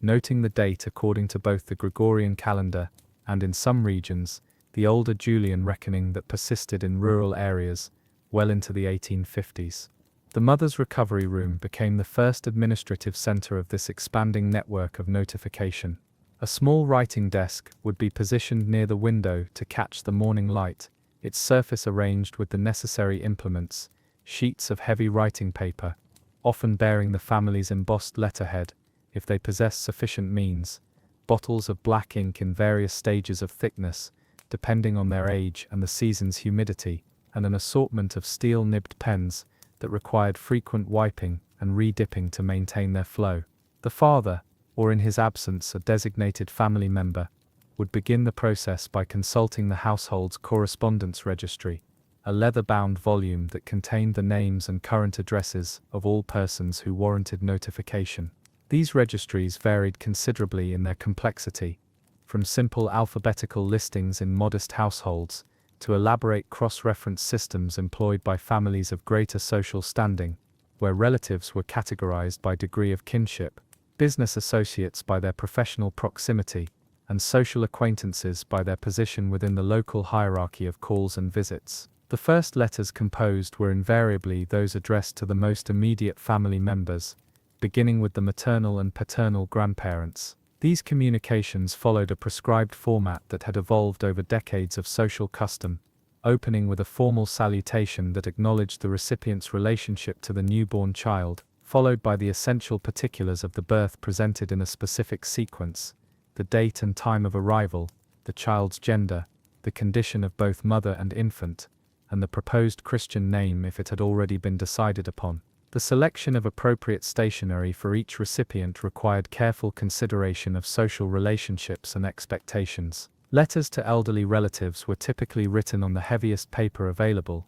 noting the date according to both the Gregorian calendar and, in some regions, the older Julian reckoning that persisted in rural areas well into the 1850s. The mother's recovery room became the first administrative center of this expanding network of notification. A small writing desk would be positioned near the window to catch the morning light, its surface arranged with the necessary implements, sheets of heavy writing paper, often bearing the family's embossed letterhead, if they possessed sufficient means, bottles of black ink in various stages of thickness, depending on their age and the season's humidity, and an assortment of steel-nibbed pens that required frequent wiping and re-dipping to maintain their flow. The father, or in his absence a designated family member, would begin the process by consulting the household's correspondence registry, a leather-bound volume that contained the names and current addresses of all persons who warranted notification. These registries varied considerably in their complexity, from simple alphabetical listings in modest households to elaborate cross-reference systems employed by families of greater social standing, where relatives were categorized by degree of kinship, business associates by their professional proximity, and social acquaintances by their position within the local hierarchy of calls and visits. The first letters composed were invariably those addressed to the most immediate family members, beginning with the maternal and paternal grandparents. These communications followed a prescribed format that had evolved over decades of social custom, opening with a formal salutation that acknowledged the recipient's relationship to the newborn child, followed by the essential particulars of the birth presented in a specific sequence: the date and time of arrival, the child's gender, the condition of both mother and infant, and the proposed Christian name if it had already been decided upon. The selection of appropriate stationery for each recipient required careful consideration of social relationships and expectations. Letters to elderly relatives were typically written on the heaviest paper available,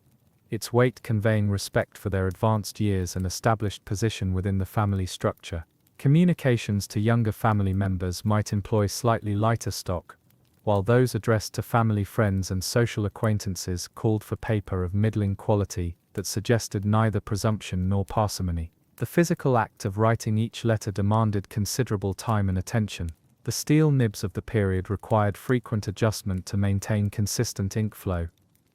its weight conveying respect for their advanced years and established position within the family structure. Communications to younger family members might employ slightly lighter stock, while those addressed to family friends and social acquaintances called for paper of middling quality that suggested neither presumption nor parsimony. The physical act of writing each letter demanded considerable time and attention. The steel nibs of the period required frequent adjustment to maintain consistent ink flow,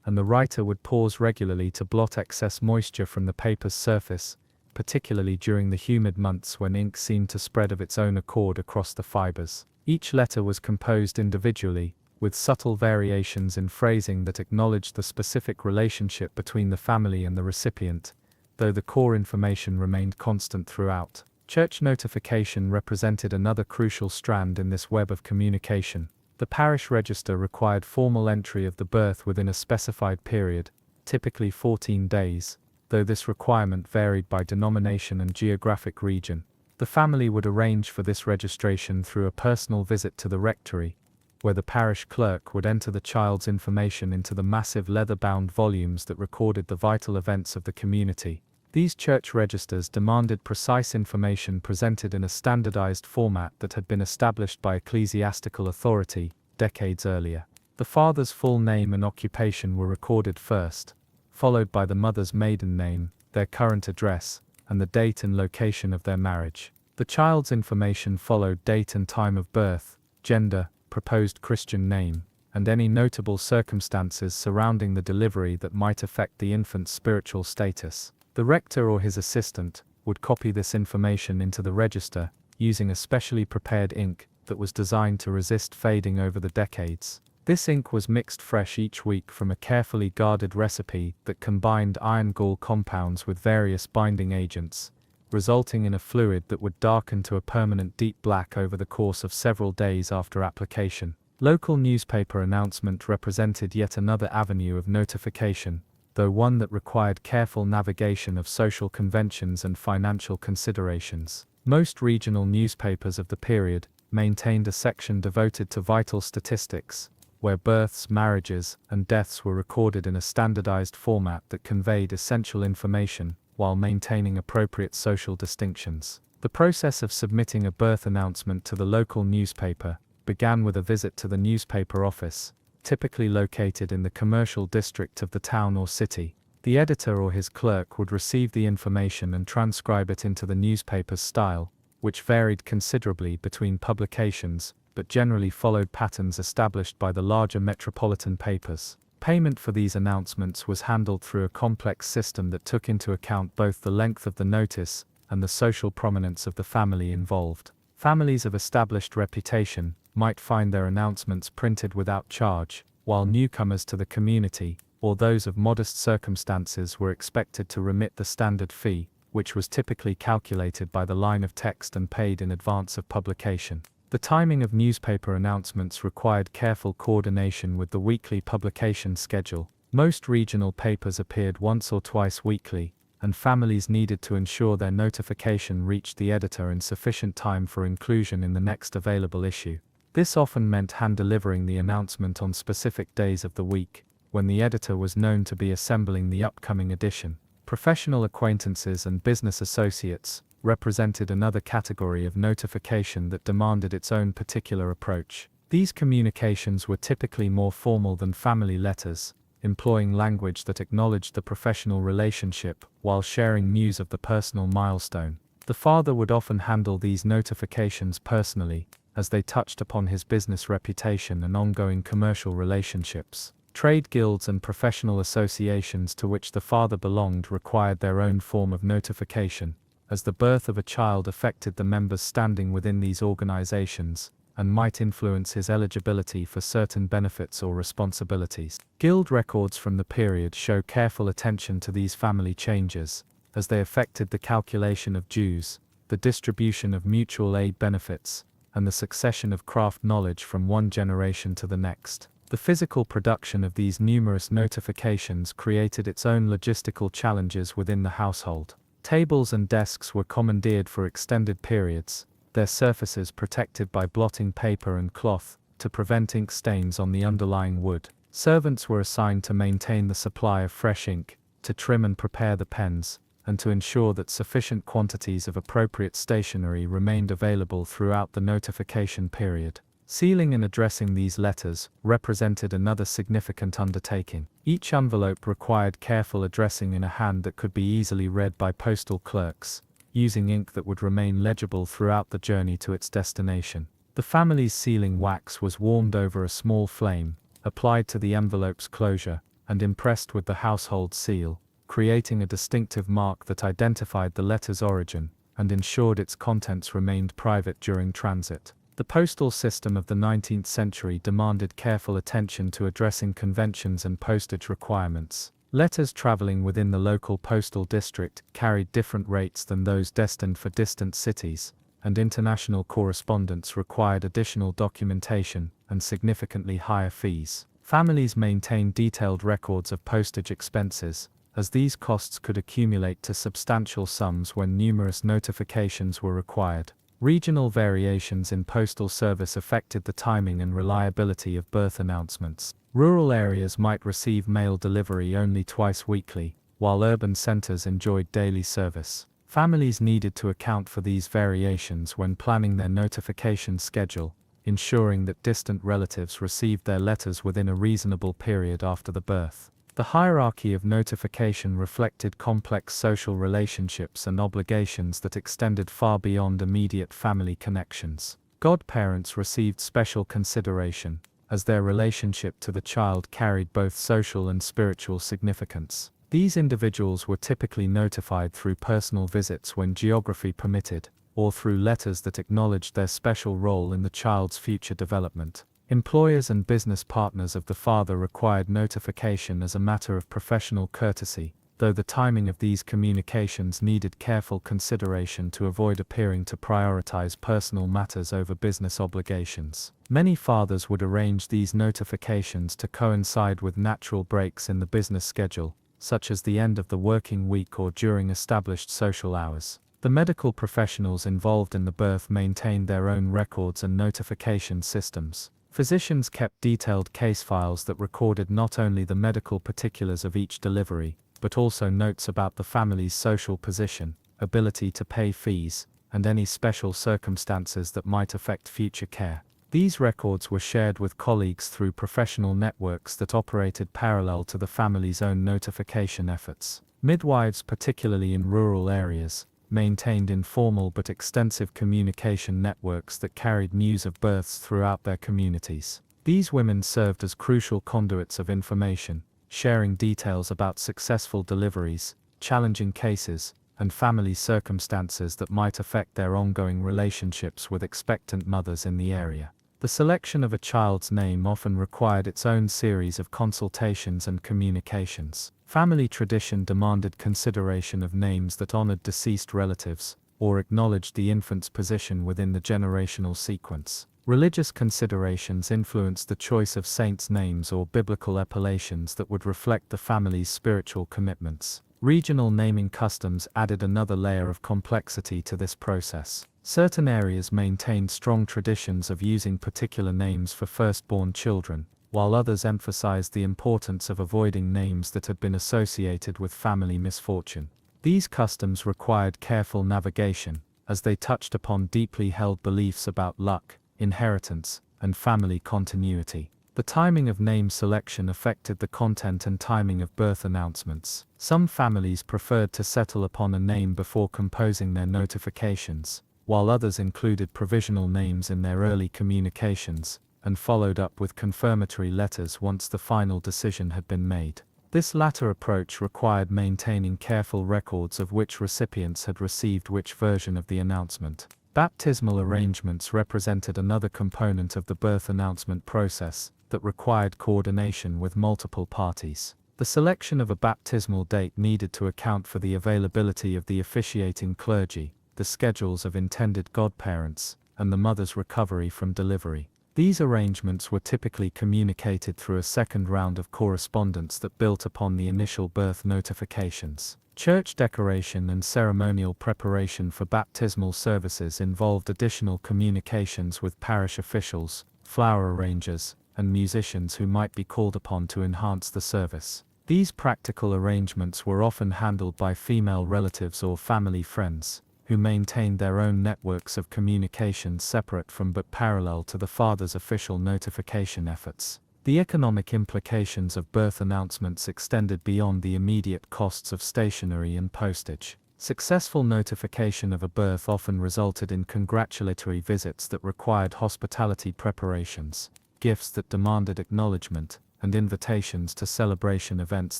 and the writer would pause regularly to blot excess moisture from the paper's surface, particularly during the humid months when ink seemed to spread of its own accord across the fibers. Each letter was composed individually, with subtle variations in phrasing that acknowledged the specific relationship between the family and the recipient, though the core information remained constant throughout. Church notification represented another crucial strand in this web of communication. The parish register required formal entry of the birth within a specified period, typically 14 days, though this requirement varied by denomination and geographic region. The family would arrange for this registration through a personal visit to the rectory, where the parish clerk would enter the child's information into the massive leather-bound volumes that recorded the vital events of the community. These church registers demanded precise information presented in a standardized format that had been established by ecclesiastical authority decades earlier. The father's full name and occupation were recorded first, followed by the mother's maiden name, their current address, and the date and location of their marriage. The child's information followed date and time of birth, gender, proposed Christian name, and any notable circumstances surrounding the delivery that might affect the infant's spiritual status. The rector or his assistant would copy this information into the register using a specially prepared ink that was designed to resist fading over the decades. This ink was mixed fresh each week from a carefully guarded recipe that combined iron gall compounds with various binding agents, resulting in a fluid that would darken to a permanent deep black over the course of several days after application. Local newspaper announcement represented yet another avenue of notification, though one that required careful navigation of social conventions and financial considerations. Most regional newspapers of the period maintained a section devoted to vital statistics, where births, marriages, and deaths were recorded in a standardized format that conveyed essential information while maintaining appropriate social distinctions. The process of submitting a birth announcement to the local newspaper began with a visit to the newspaper office, typically located in the commercial district of the town or city. The editor or his clerk would receive the information and transcribe it into the newspaper's style, which varied considerably between publications, but generally followed patterns established by the larger metropolitan papers. Payment for these announcements was handled through a complex system that took into account both the length of the notice and the social prominence of the family involved. Families of established reputation might find their announcements printed without charge, while newcomers to the community, or those of modest circumstances, were expected to remit the standard fee, which was typically calculated by the line of text and paid in advance of publication. The timing of newspaper announcements required careful coordination with the weekly publication schedule. Most regional papers appeared once or twice weekly, and families needed to ensure their notification reached the editor in sufficient time for inclusion in the next available issue. This often meant hand-delivering the announcement on specific days of the week, when the editor was known to be assembling the upcoming edition. Professional acquaintances and business associates represented another category of notification that demanded its own particular approach. These communications were typically more formal than family letters, employing language that acknowledged the professional relationship while sharing news of the personal milestone. The father would often handle these notifications personally, as they touched upon his business reputation and ongoing commercial relationships. Trade guilds and professional associations to which the father belonged required their own form of notification, as the birth of a child affected the member's standing within these organizations, and might influence his eligibility for certain benefits or responsibilities. Guild records from the period show careful attention to these family changes, as they affected the calculation of dues, the distribution of mutual aid benefits, and the succession of craft knowledge from one generation to the next. The physical production of these numerous notifications created its own logistical challenges within the household. Tables and desks were commandeered for extended periods, their surfaces protected by blotting paper and cloth, to prevent ink stains on the underlying wood. Servants were assigned to maintain the supply of fresh ink, to trim and prepare the pens, and to ensure that sufficient quantities of appropriate stationery remained available throughout the notification period. Sealing and addressing these letters represented another significant undertaking. Each envelope required careful addressing in a hand that could be easily read by postal clerks, using ink that would remain legible throughout the journey to its destination. The family's sealing wax was warmed over a small flame, applied to the envelope's closure, and impressed with the household seal, creating a distinctive mark that identified the letter's origin and ensured its contents remained private during transit. The postal system of the 19th century demanded careful attention to addressing conventions and postage requirements. Letters traveling within the local postal district carried different rates than those destined for distant cities, and international correspondence required additional documentation and significantly higher fees. Families maintained detailed records of postage expenses, as these costs could accumulate to substantial sums when numerous notifications were required. Regional variations in postal service affected the timing and reliability of birth announcements. Rural areas might receive mail delivery only twice weekly, while urban centers enjoyed daily service. Families needed to account for these variations when planning their notification schedule, ensuring that distant relatives received their letters within a reasonable period after the birth. The hierarchy of notification reflected complex social relationships and obligations that extended far beyond immediate family connections. Godparents received special consideration, as their relationship to the child carried both social and spiritual significance. These individuals were typically notified through personal visits when geography permitted, or through letters that acknowledged their special role in the child's future development. Employers and business partners of the father required notification as a matter of professional courtesy, though the timing of these communications needed careful consideration to avoid appearing to prioritize personal matters over business obligations. Many fathers would arrange these notifications to coincide with natural breaks in the business schedule, such as the end of the working week or during established social hours. The medical professionals involved in the birth maintained their own records and notification systems. Physicians kept detailed case files that recorded not only the medical particulars of each delivery, but also notes about the family's social position, ability to pay fees, and any special circumstances that might affect future care. These records were shared with colleagues through professional networks that operated parallel to the family's own notification efforts. Midwives, particularly in rural areas, maintained informal but extensive communication networks that carried news of births throughout their communities. These women served as crucial conduits of information, sharing details about successful deliveries, challenging cases, and family circumstances that might affect their ongoing relationships with expectant mothers in the area. The selection of a child's name often required its own series of consultations and communications. Family tradition demanded consideration of names that honored deceased relatives, or acknowledged the infant's position within the generational sequence. Religious considerations influenced the choice of saints' names or biblical appellations that would reflect the family's spiritual commitments. Regional naming customs added another layer of complexity to this process. Certain areas maintained strong traditions of using particular names for firstborn children, while others emphasized the importance of avoiding names that had been associated with family misfortune. These customs required careful navigation, as they touched upon deeply held beliefs about luck, inheritance, and family continuity. The timing of name selection affected the content and timing of birth announcements. Some families preferred to settle upon a name before composing their notifications, while others included provisional names in their early communications, and followed up with confirmatory letters once the final decision had been made. This latter approach required maintaining careful records of which recipients had received which version of the announcement. Baptismal arrangements represented another component of the birth announcement process that required coordination with multiple parties. The selection of a baptismal date needed to account for the availability of the officiating clergy, the schedules of intended godparents, and the mother's recovery from delivery. These arrangements were typically communicated through a second round of correspondence that built upon the initial birth notifications. Church decoration and ceremonial preparation for baptismal services involved additional communications with parish officials, flower arrangers, and musicians who might be called upon to enhance the service. These practical arrangements were often handled by female relatives or family friends, who maintained their own networks of communication separate from but parallel to the father's official notification efforts. The economic implications of birth announcements extended beyond the immediate costs of stationery and postage. Successful notification of a birth often resulted in congratulatory visits that required hospitality preparations, gifts that demanded acknowledgement, and invitations to celebration events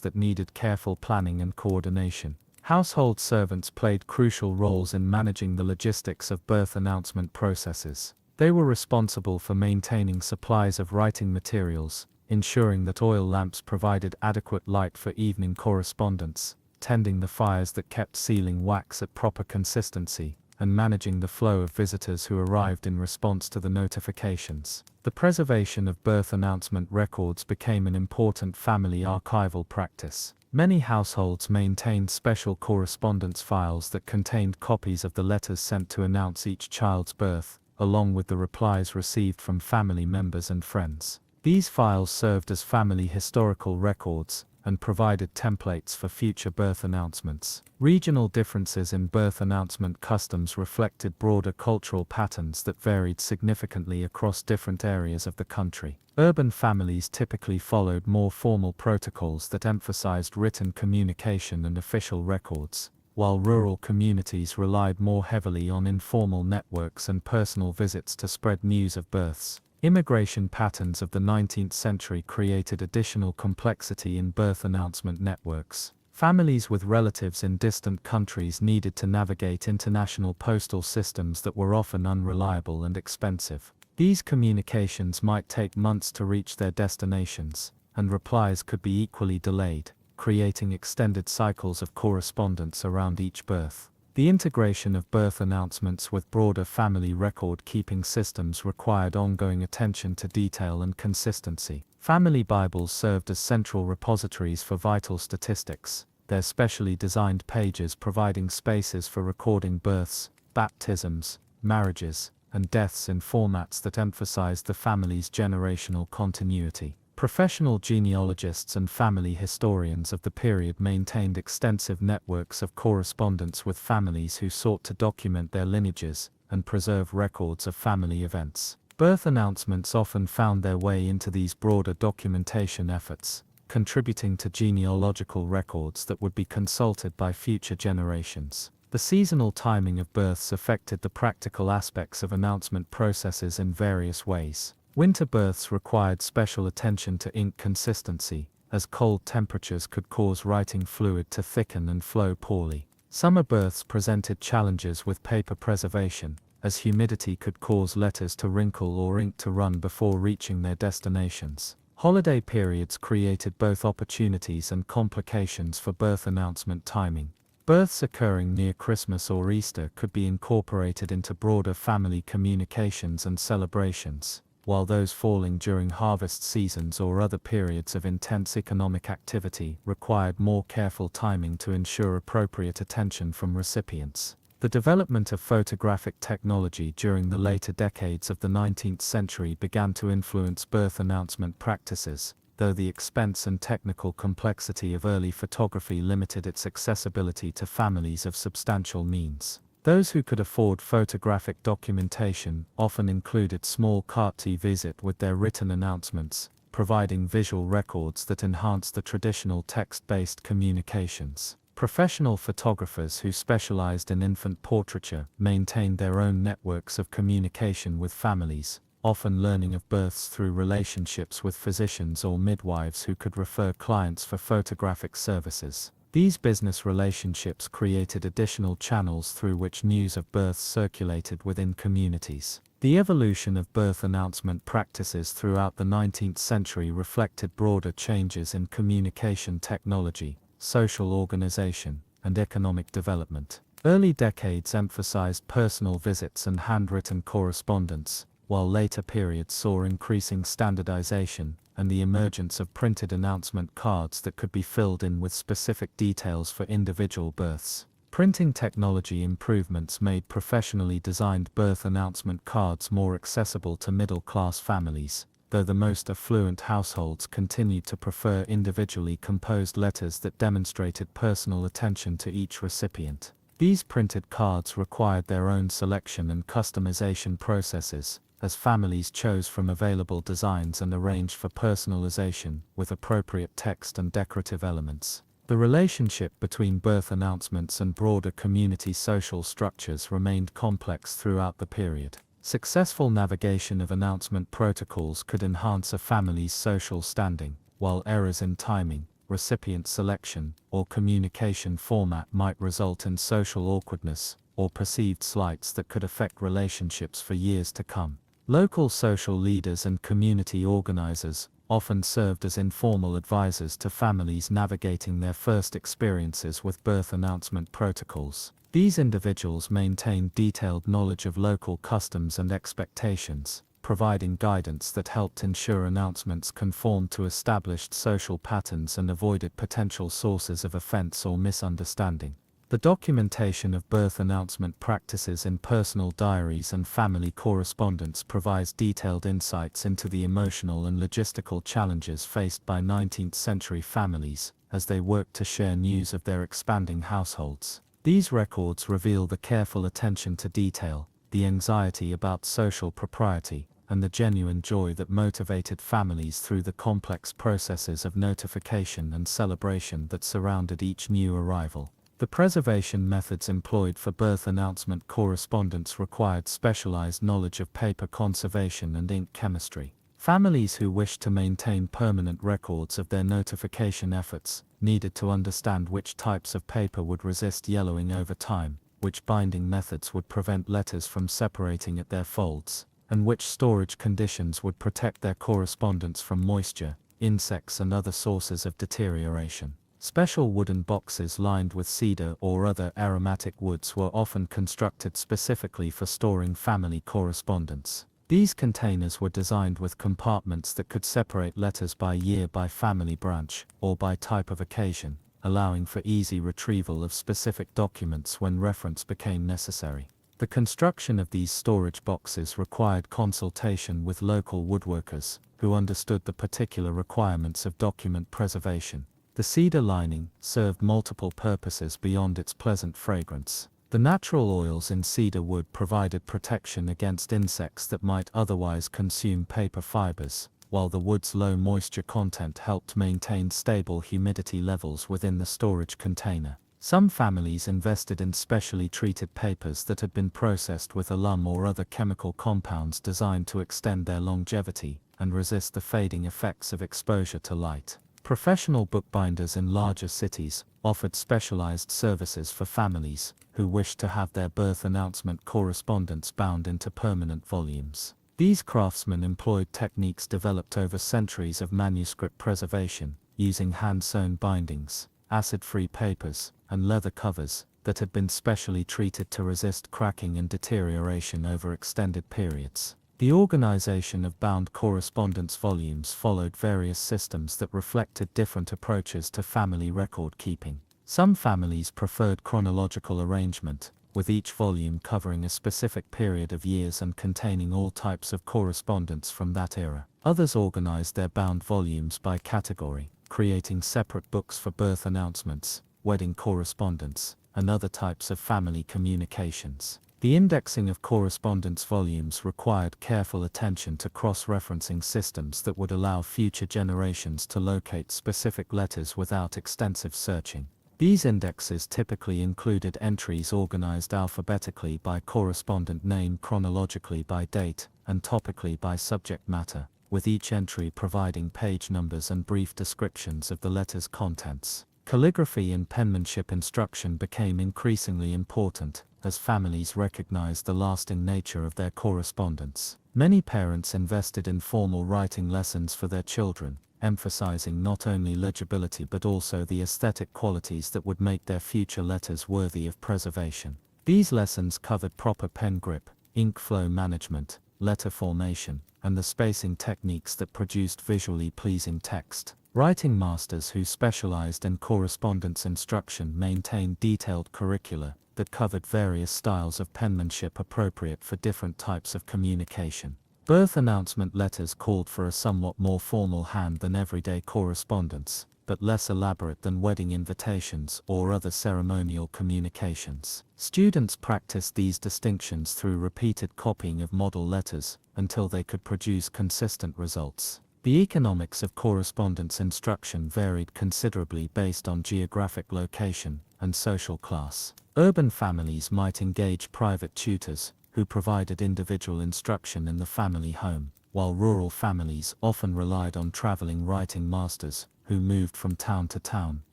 that needed careful planning and coordination. Household servants played crucial roles in managing the logistics of birth announcement processes. They were responsible for maintaining supplies of writing materials, ensuring that oil lamps provided adequate light for evening correspondence, tending the fires that kept sealing wax at proper consistency, and managing the flow of visitors who arrived in response to the notifications. The preservation of birth announcement records became an important family archival practice. Many households maintained special correspondence files that contained copies of the letters sent to announce each child's birth, along with the replies received from family members and friends. These files served as family historical records, and provided templates for future birth announcements. Regional differences in birth announcement customs reflected broader cultural patterns that varied significantly across different areas of the country. Urban families typically followed more formal protocols that emphasized written communication and official records, while rural communities relied more heavily on informal networks and personal visits to spread news of births. Immigration patterns of the 19th century created additional complexity in birth announcement networks. Families with relatives in distant countries needed to navigate international postal systems that were often unreliable and expensive. These communications might take months to reach their destinations, and replies could be equally delayed, creating extended cycles of correspondence around each birth. The integration of birth announcements with broader family record-keeping systems required ongoing attention to detail and consistency. Family Bibles served as central repositories for vital statistics, their specially designed pages providing spaces for recording births, baptisms, marriages, and deaths in formats that emphasized the family's generational continuity. Professional genealogists and family historians of the period maintained extensive networks of correspondence with families who sought to document their lineages and preserve records of family events. Birth announcements often found their way into these broader documentation efforts, contributing to genealogical records that would be consulted by future generations. The seasonal timing of births affected the practical aspects of announcement processes in various ways. Winter births required special attention to ink consistency, as cold temperatures could cause writing fluid to thicken and flow poorly. Summer births presented challenges with paper preservation, as humidity could cause letters to wrinkle or ink to run before reaching their destinations. Holiday periods created both opportunities and complications for birth announcement timing. Births occurring near Christmas or Easter could be incorporated into broader family communications and celebrations, while those falling during harvest seasons or other periods of intense economic activity required more careful timing to ensure appropriate attention from recipients. The development of photographic technology during the later decades of the 19th century began to influence birth announcement practices, though the expense and technical complexity of early photography limited its accessibility to families of substantial means. Those who could afford photographic documentation often included small carte visite with their written announcements, providing visual records that enhanced the traditional text-based communications. Professional photographers who specialized in infant portraiture maintained their own networks of communication with families, often learning of births through relationships with physicians or midwives who could refer clients for photographic services. These business relationships created additional channels through which news of births circulated within communities. The evolution of birth announcement practices throughout the 19th century reflected broader changes in communication technology, social organization, and economic development. Early decades emphasized personal visits and handwritten correspondence, while later periods saw increasing standardization and the emergence of printed announcement cards that could be filled in with specific details for individual births. Printing technology improvements made professionally designed birth announcement cards more accessible to middle-class families, though the most affluent households continued to prefer individually composed letters that demonstrated personal attention to each recipient. These printed cards required their own selection and customization processes, as families chose from available designs and arranged for personalization with appropriate text and decorative elements. The relationship between birth announcements and broader community social structures remained complex throughout the period. Successful navigation of announcement protocols could enhance a family's social standing, while errors in timing, recipient selection, or communication format might result in social awkwardness or perceived slights that could affect relationships for years to come. Local social leaders and community organizers often served as informal advisors to families navigating their first experiences with birth announcement protocols. These individuals maintained detailed knowledge of local customs and expectations, providing guidance that helped ensure announcements conformed to established social patterns and avoided potential sources of offense or misunderstanding. The documentation of birth announcement practices in personal diaries and family correspondence provides detailed insights into the emotional and logistical challenges faced by 19th century families as they worked to share news of their expanding households. These records reveal the careful attention to detail, the anxiety about social propriety, and the genuine joy that motivated families through the complex processes of notification and celebration that surrounded each new arrival. The preservation methods employed for birth announcement correspondence required specialized knowledge of paper conservation and ink chemistry. Families who wished to maintain permanent records of their notification efforts needed to understand which types of paper would resist yellowing over time, which binding methods would prevent letters from separating at their folds, and which storage conditions would protect their correspondence from moisture, insects and other sources of deterioration. Special wooden boxes lined with cedar or other aromatic woods were often constructed specifically for storing family correspondence. These containers were designed with compartments that could separate letters by year, by family branch, or by type of occasion, allowing for easy retrieval of specific documents when reference became necessary. The construction of these storage boxes required consultation with local woodworkers, who understood the particular requirements of document preservation. The cedar lining served multiple purposes beyond its pleasant fragrance. The natural oils in cedar wood provided protection against insects that might otherwise consume paper fibers, while the wood's low moisture content helped maintain stable humidity levels within the storage container. Some families invested in specially treated papers that had been processed with alum or other chemical compounds designed to extend their longevity and resist the fading effects of exposure to light. Professional bookbinders in larger cities offered specialized services for families who wished to have their birth announcement correspondence bound into permanent volumes. These craftsmen employed techniques developed over centuries of manuscript preservation, using hand-sewn bindings, acid-free papers, and leather covers that had been specially treated to resist cracking and deterioration over extended periods. The organization of bound correspondence volumes followed various systems that reflected different approaches to family record keeping. Some families preferred chronological arrangement, with each volume covering a specific period of years and containing all types of correspondence from that era. Others organized their bound volumes by category, creating separate books for birth announcements, wedding correspondence, and other types of family communications. The indexing of correspondence volumes required careful attention to cross-referencing systems that would allow future generations to locate specific letters without extensive searching. These indexes typically included entries organized alphabetically by correspondent name, chronologically by date, and topically by subject matter, with each entry providing page numbers and brief descriptions of the letter's contents. Calligraphy and penmanship instruction became increasingly important, as families recognized the lasting nature of their correspondence. Many parents invested in formal writing lessons for their children, emphasizing not only legibility but also the aesthetic qualities that would make their future letters worthy of preservation. These lessons covered proper pen grip, ink flow management, letter formation, and the spacing techniques that produced visually pleasing text. Writing masters who specialized in correspondence instruction maintained detailed curricula that covered various styles of penmanship appropriate for different types of communication. Birth announcement letters called for a somewhat more formal hand than everyday correspondence, but less elaborate than wedding invitations or other ceremonial communications. Students practiced these distinctions through repeated copying of model letters until they could produce consistent results. The economics of correspondence instruction varied considerably based on geographic location and social class. Urban families might engage private tutors, who provided individual instruction in the family home, while rural families often relied on traveling writing masters, who moved from town to town,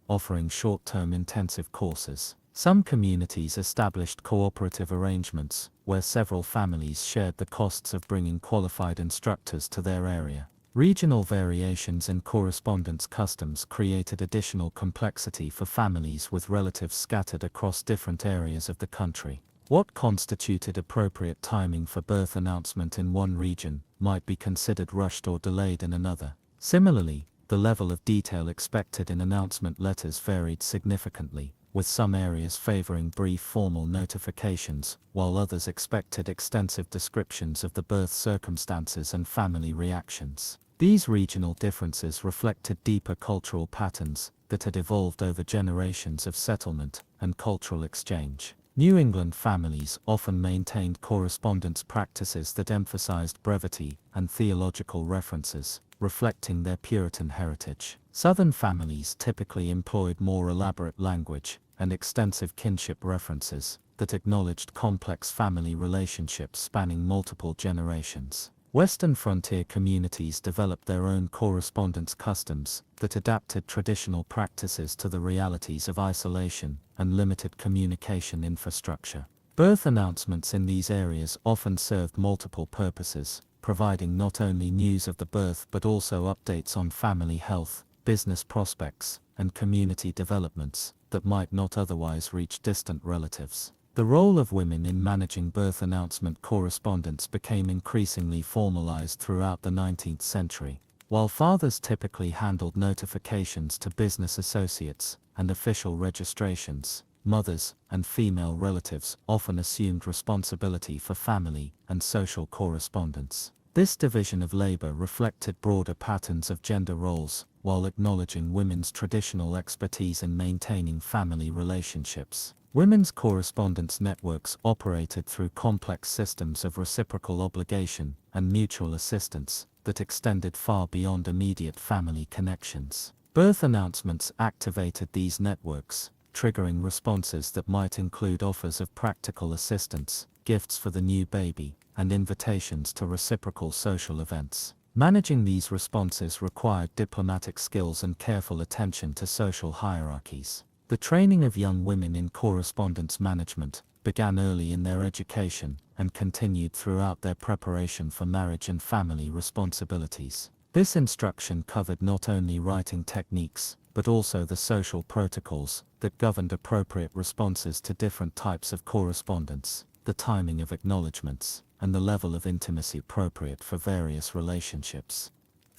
offering short-term intensive courses. Some communities established cooperative arrangements, where several families shared the costs of bringing qualified instructors to their area. Regional variations in correspondence customs created additional complexity for families with relatives scattered across different areas of the country. What constituted appropriate timing for birth announcement in one region might be considered rushed or delayed in another. Similarly, the level of detail expected in announcement letters varied significantly, with some areas favoring brief formal notifications, while others expected extensive descriptions of the birth circumstances and family reactions. These regional differences reflected deeper cultural patterns that had evolved over generations of settlement and cultural exchange. New England families often maintained correspondence practices that emphasized brevity and theological references, reflecting their Puritan heritage. Southern families typically employed more elaborate language and extensive kinship references that acknowledged complex family relationships spanning multiple generations. Western frontier communities developed their own correspondence customs that adapted traditional practices to the realities of isolation and limited communication infrastructure. Birth announcements in these areas often served multiple purposes, providing not only news of the birth but also updates on family health, business prospects, and community developments that might not otherwise reach distant relatives. The role of women in managing birth announcement correspondence became increasingly formalized throughout the 19th century. While fathers typically handled notifications to business associates and official registrations, mothers and female relatives often assumed responsibility for family and social correspondence. This division of labor reflected broader patterns of gender roles, while acknowledging women's traditional expertise in maintaining family relationships. Women's correspondence networks operated through complex systems of reciprocal obligation and mutual assistance that extended far beyond immediate family connections. Birth announcements activated these networks, triggering responses that might include offers of practical assistance, gifts for the new baby, and invitations to reciprocal social events. Managing these responses required diplomatic skills and careful attention to social hierarchies. The training of young women in correspondence management began early in their education and continued throughout their preparation for marriage and family responsibilities. This instruction covered not only writing techniques, but also the social protocols that governed appropriate responses to different types of correspondence, the timing of acknowledgements, and the level of intimacy appropriate for various relationships.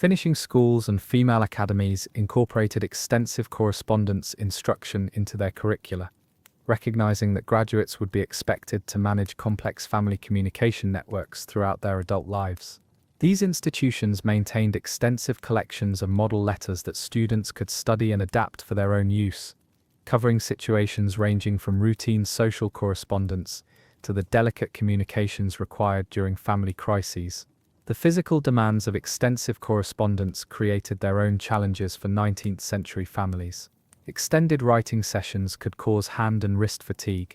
Finishing schools and female academies incorporated extensive correspondence instruction into their curricula, recognizing that graduates would be expected to manage complex family communication networks throughout their adult lives. These institutions maintained extensive collections of model letters that students could study and adapt for their own use, covering situations ranging from routine social correspondence to the delicate communications required during family crises. The physical demands of extensive correspondence created their own challenges for 19th century families. Extended writing sessions could cause hand and wrist fatigue,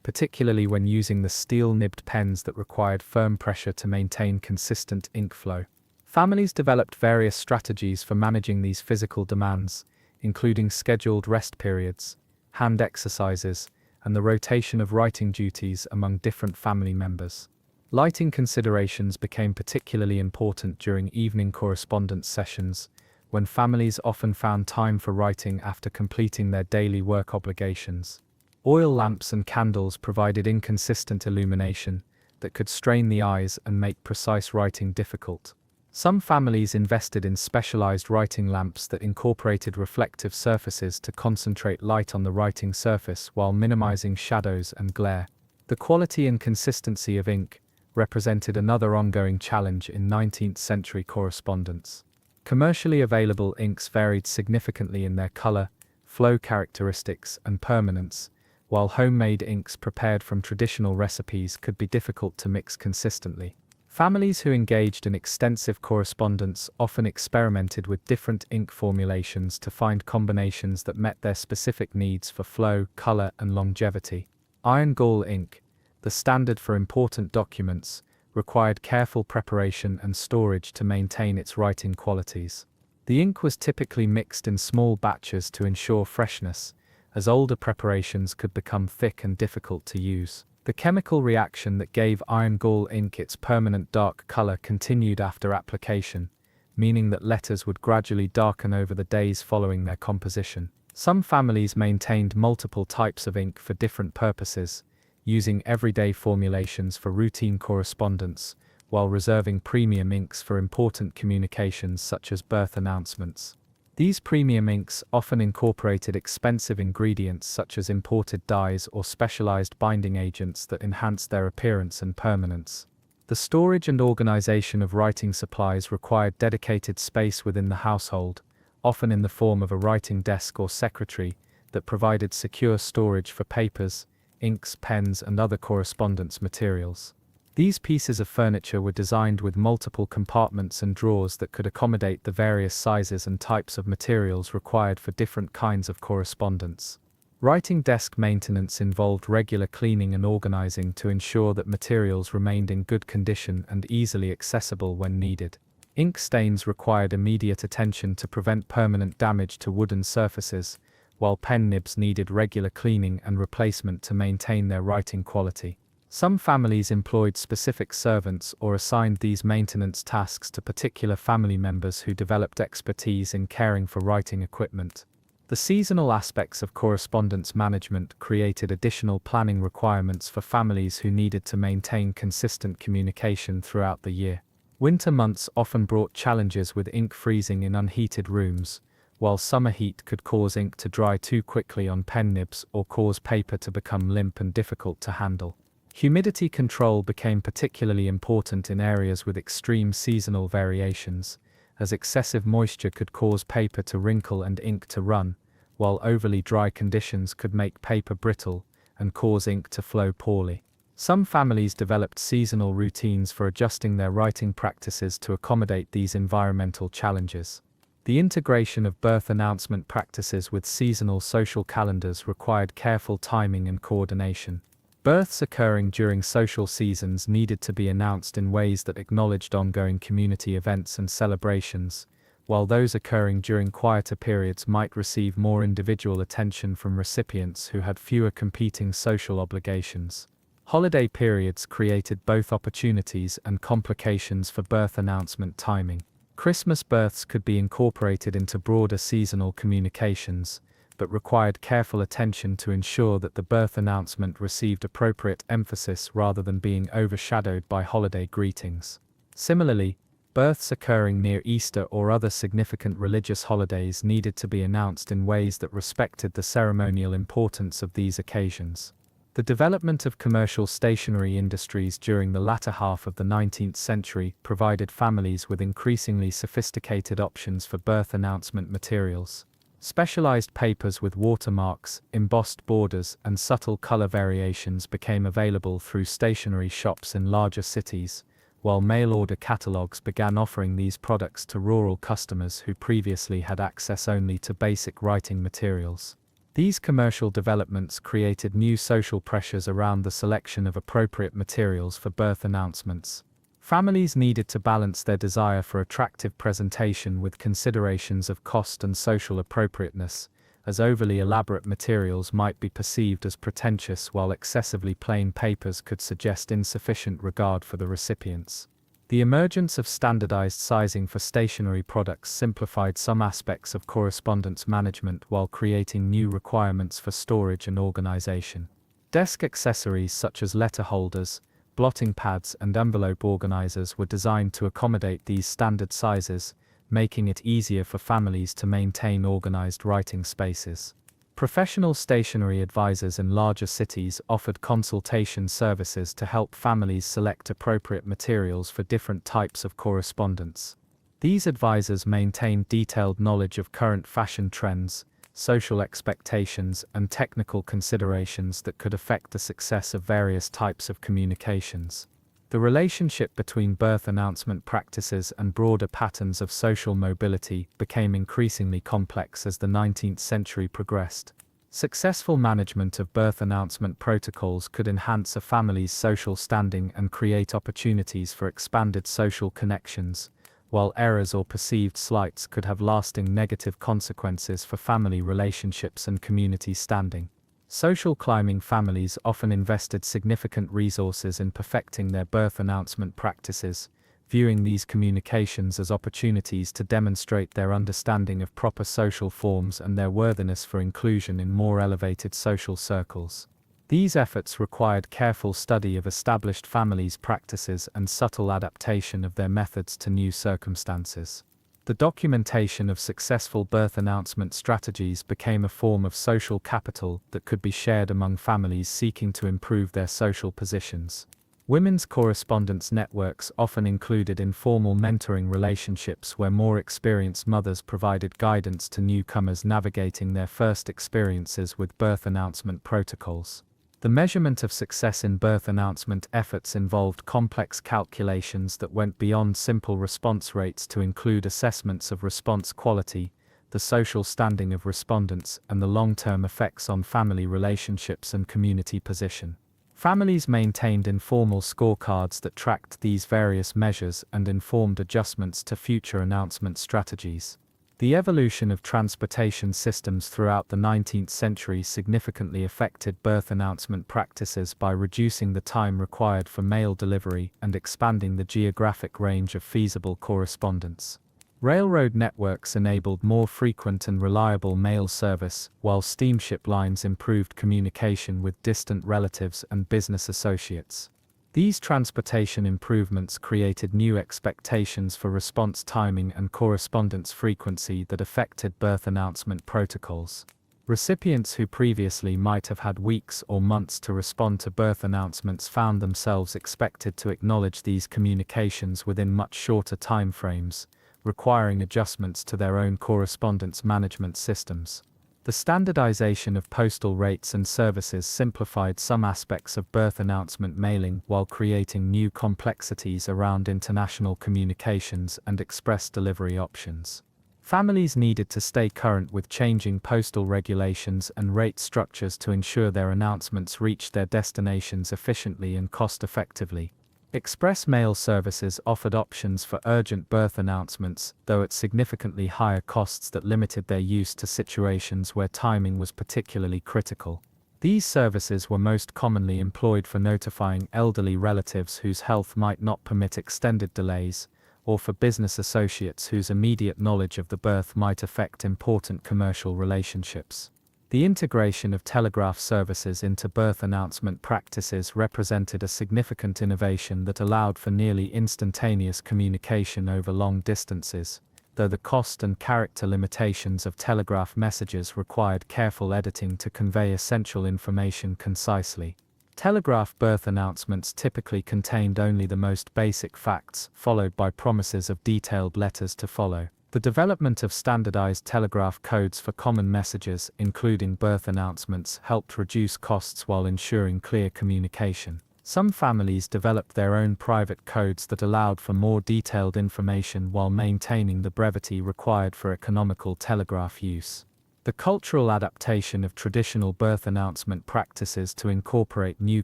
particularly when using the steel-nibbed pens that required firm pressure to maintain consistent ink flow. Families developed various strategies for managing these physical demands, including scheduled rest periods, hand exercises, and the rotation of writing duties among different family members. Lighting considerations became particularly important during evening correspondence sessions, when families often found time for writing after completing their daily work obligations. Oil lamps and candles provided inconsistent illumination that could strain the eyes and make precise writing difficult. Some families invested in specialized writing lamps that incorporated reflective surfaces to concentrate light on the writing surface while minimizing shadows and glare. The quality and consistency of ink represented another ongoing challenge in 19th century correspondence. Commercially available inks varied significantly in their color, flow characteristics, and permanence, while homemade inks prepared from traditional recipes could be difficult to mix consistently. Families who engaged in extensive correspondence often experimented with different ink formulations to find combinations that met their specific needs for flow, color, and longevity. Iron gall ink, the standard for important documents, required careful preparation and storage to maintain its writing qualities. The ink was typically mixed in small batches to ensure freshness, as older preparations could become thick and difficult to use. The chemical reaction that gave iron gall ink its permanent dark color continued after application, meaning that letters would gradually darken over the days following their composition. Some families maintained multiple types of ink for different purposes, using everyday formulations for routine correspondence, while reserving premium inks for important communications such as birth announcements. These premium inks often incorporated expensive ingredients such as imported dyes or specialized binding agents that enhanced their appearance and permanence. The storage and organization of writing supplies required dedicated space within the household, often in the form of a writing desk or secretary, that provided secure storage for papers, inks, pens, and other correspondence materials. These pieces of furniture were designed with multiple compartments and drawers that could accommodate the various sizes and types of materials required for different kinds of correspondence. Writing desk maintenance involved regular cleaning and organizing to ensure that materials remained in good condition and easily accessible when needed. Ink stains required immediate attention to prevent permanent damage to wooden surfaces, while pen nibs needed regular cleaning and replacement to maintain their writing quality. Some families employed specific servants or assigned these maintenance tasks to particular family members who developed expertise in caring for writing equipment. The seasonal aspects of correspondence management created additional planning requirements for families who needed to maintain consistent communication throughout the year. Winter months often brought challenges with ink freezing in unheated rooms, while summer heat could cause ink to dry too quickly on pen nibs or cause paper to become limp and difficult to handle. Humidity control became particularly important in areas with extreme seasonal variations, as excessive moisture could cause paper to wrinkle and ink to run, while overly dry conditions could make paper brittle and cause ink to flow poorly. Some families developed seasonal routines for adjusting their writing practices to accommodate these environmental challenges. The integration of birth announcement practices with seasonal social calendars required careful timing and coordination. Births occurring during social seasons needed to be announced in ways that acknowledged ongoing community events and celebrations, while those occurring during quieter periods might receive more individual attention from recipients who had fewer competing social obligations. Holiday periods created both opportunities and complications for birth announcement timing. Christmas births could be incorporated into broader seasonal communications, but required careful attention to ensure that the birth announcement received appropriate emphasis rather than being overshadowed by holiday greetings. Similarly, births occurring near Easter or other significant religious holidays needed to be announced in ways that respected the ceremonial importance of these occasions. The development of commercial stationery industries during the latter half of the 19th century provided families with increasingly sophisticated options for birth announcement materials. Specialized papers with watermarks, embossed borders, and subtle color variations became available through stationery shops in larger cities, while mail-order catalogs began offering these products to rural customers who previously had access only to basic writing materials. These commercial developments created new social pressures around the selection of appropriate materials for birth announcements. Families needed to balance their desire for attractive presentation with considerations of cost and social appropriateness, as overly elaborate materials might be perceived as pretentious while excessively plain papers could suggest insufficient regard for the recipients. The emergence of standardized sizing for stationery products simplified some aspects of correspondence management while creating new requirements for storage and organization. Desk accessories such as letter holders, blotting pads, and envelope organizers were designed to accommodate these standard sizes, making it easier for families to maintain organized writing spaces. Professional stationery advisors in larger cities offered consultation services to help families select appropriate materials for different types of correspondence. These advisors maintained detailed knowledge of current fashion trends, social expectations, and technical considerations that could affect the success of various types of communications. The relationship between birth announcement practices and broader patterns of social mobility became increasingly complex as the 19th century progressed. Successful management of birth announcement protocols could enhance a family's social standing and create opportunities for expanded social connections, while errors or perceived slights could have lasting negative consequences for family relationships and community standing. Social climbing families often invested significant resources in perfecting their birth announcement practices, viewing these communications as opportunities to demonstrate their understanding of proper social forms and their worthiness for inclusion in more elevated social circles. These efforts required careful study of established families' practices and subtle adaptation of their methods to new circumstances. The documentation of successful birth announcement strategies became a form of social capital that could be shared among families seeking to improve their social positions. Women's correspondence networks often included informal mentoring relationships where more experienced mothers provided guidance to newcomers navigating their first experiences with birth announcement protocols. The measurement of success in birth announcement efforts involved complex calculations that went beyond simple response rates to include assessments of response quality, the social standing of respondents, and the long-term effects on family relationships and community position. Families maintained informal scorecards that tracked these various measures and informed adjustments to future announcement strategies. The evolution of transportation systems throughout the 19th century significantly affected birth announcement practices by reducing the time required for mail delivery and expanding the geographic range of feasible correspondence. Railroad networks enabled more frequent and reliable mail service, while steamship lines improved communication with distant relatives and business associates. These transportation improvements created new expectations for response timing and correspondence frequency that affected birth announcement protocols. Recipients who previously might have had weeks or months to respond to birth announcements found themselves expected to acknowledge these communications within much shorter timeframes, requiring adjustments to their own correspondence management systems. The standardization of postal rates and services simplified some aspects of birth announcement mailing while creating new complexities around international communications and express delivery options. Families needed to stay current with changing postal regulations and rate structures to ensure their announcements reached their destinations efficiently and cost-effectively. Express mail services offered options for urgent birth announcements, though at significantly higher costs that limited their use to situations where timing was particularly critical. These services were most commonly employed for notifying elderly relatives whose health might not permit extended delays, or for business associates whose immediate knowledge of the birth might affect important commercial relationships. The integration of telegraph services into birth announcement practices represented a significant innovation that allowed for nearly instantaneous communication over long distances, though the cost and character limitations of telegraph messages required careful editing to convey essential information concisely. Telegraph birth announcements typically contained only the most basic facts, followed by promises of detailed letters to follow. The development of standardized telegraph codes for common messages, including birth announcements, helped reduce costs while ensuring clear communication. Some families developed their own private codes that allowed for more detailed information while maintaining the brevity required for economical telegraph use. The cultural adaptation of traditional birth announcement practices to incorporate new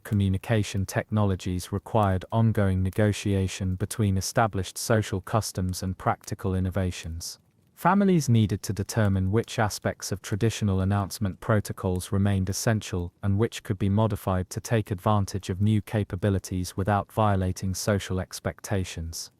communication technologies required ongoing negotiation between established social customs and practical innovations. Families needed to determine which aspects of traditional announcement protocols remained essential and which could be modified to take advantage of new capabilities without violating social expectations.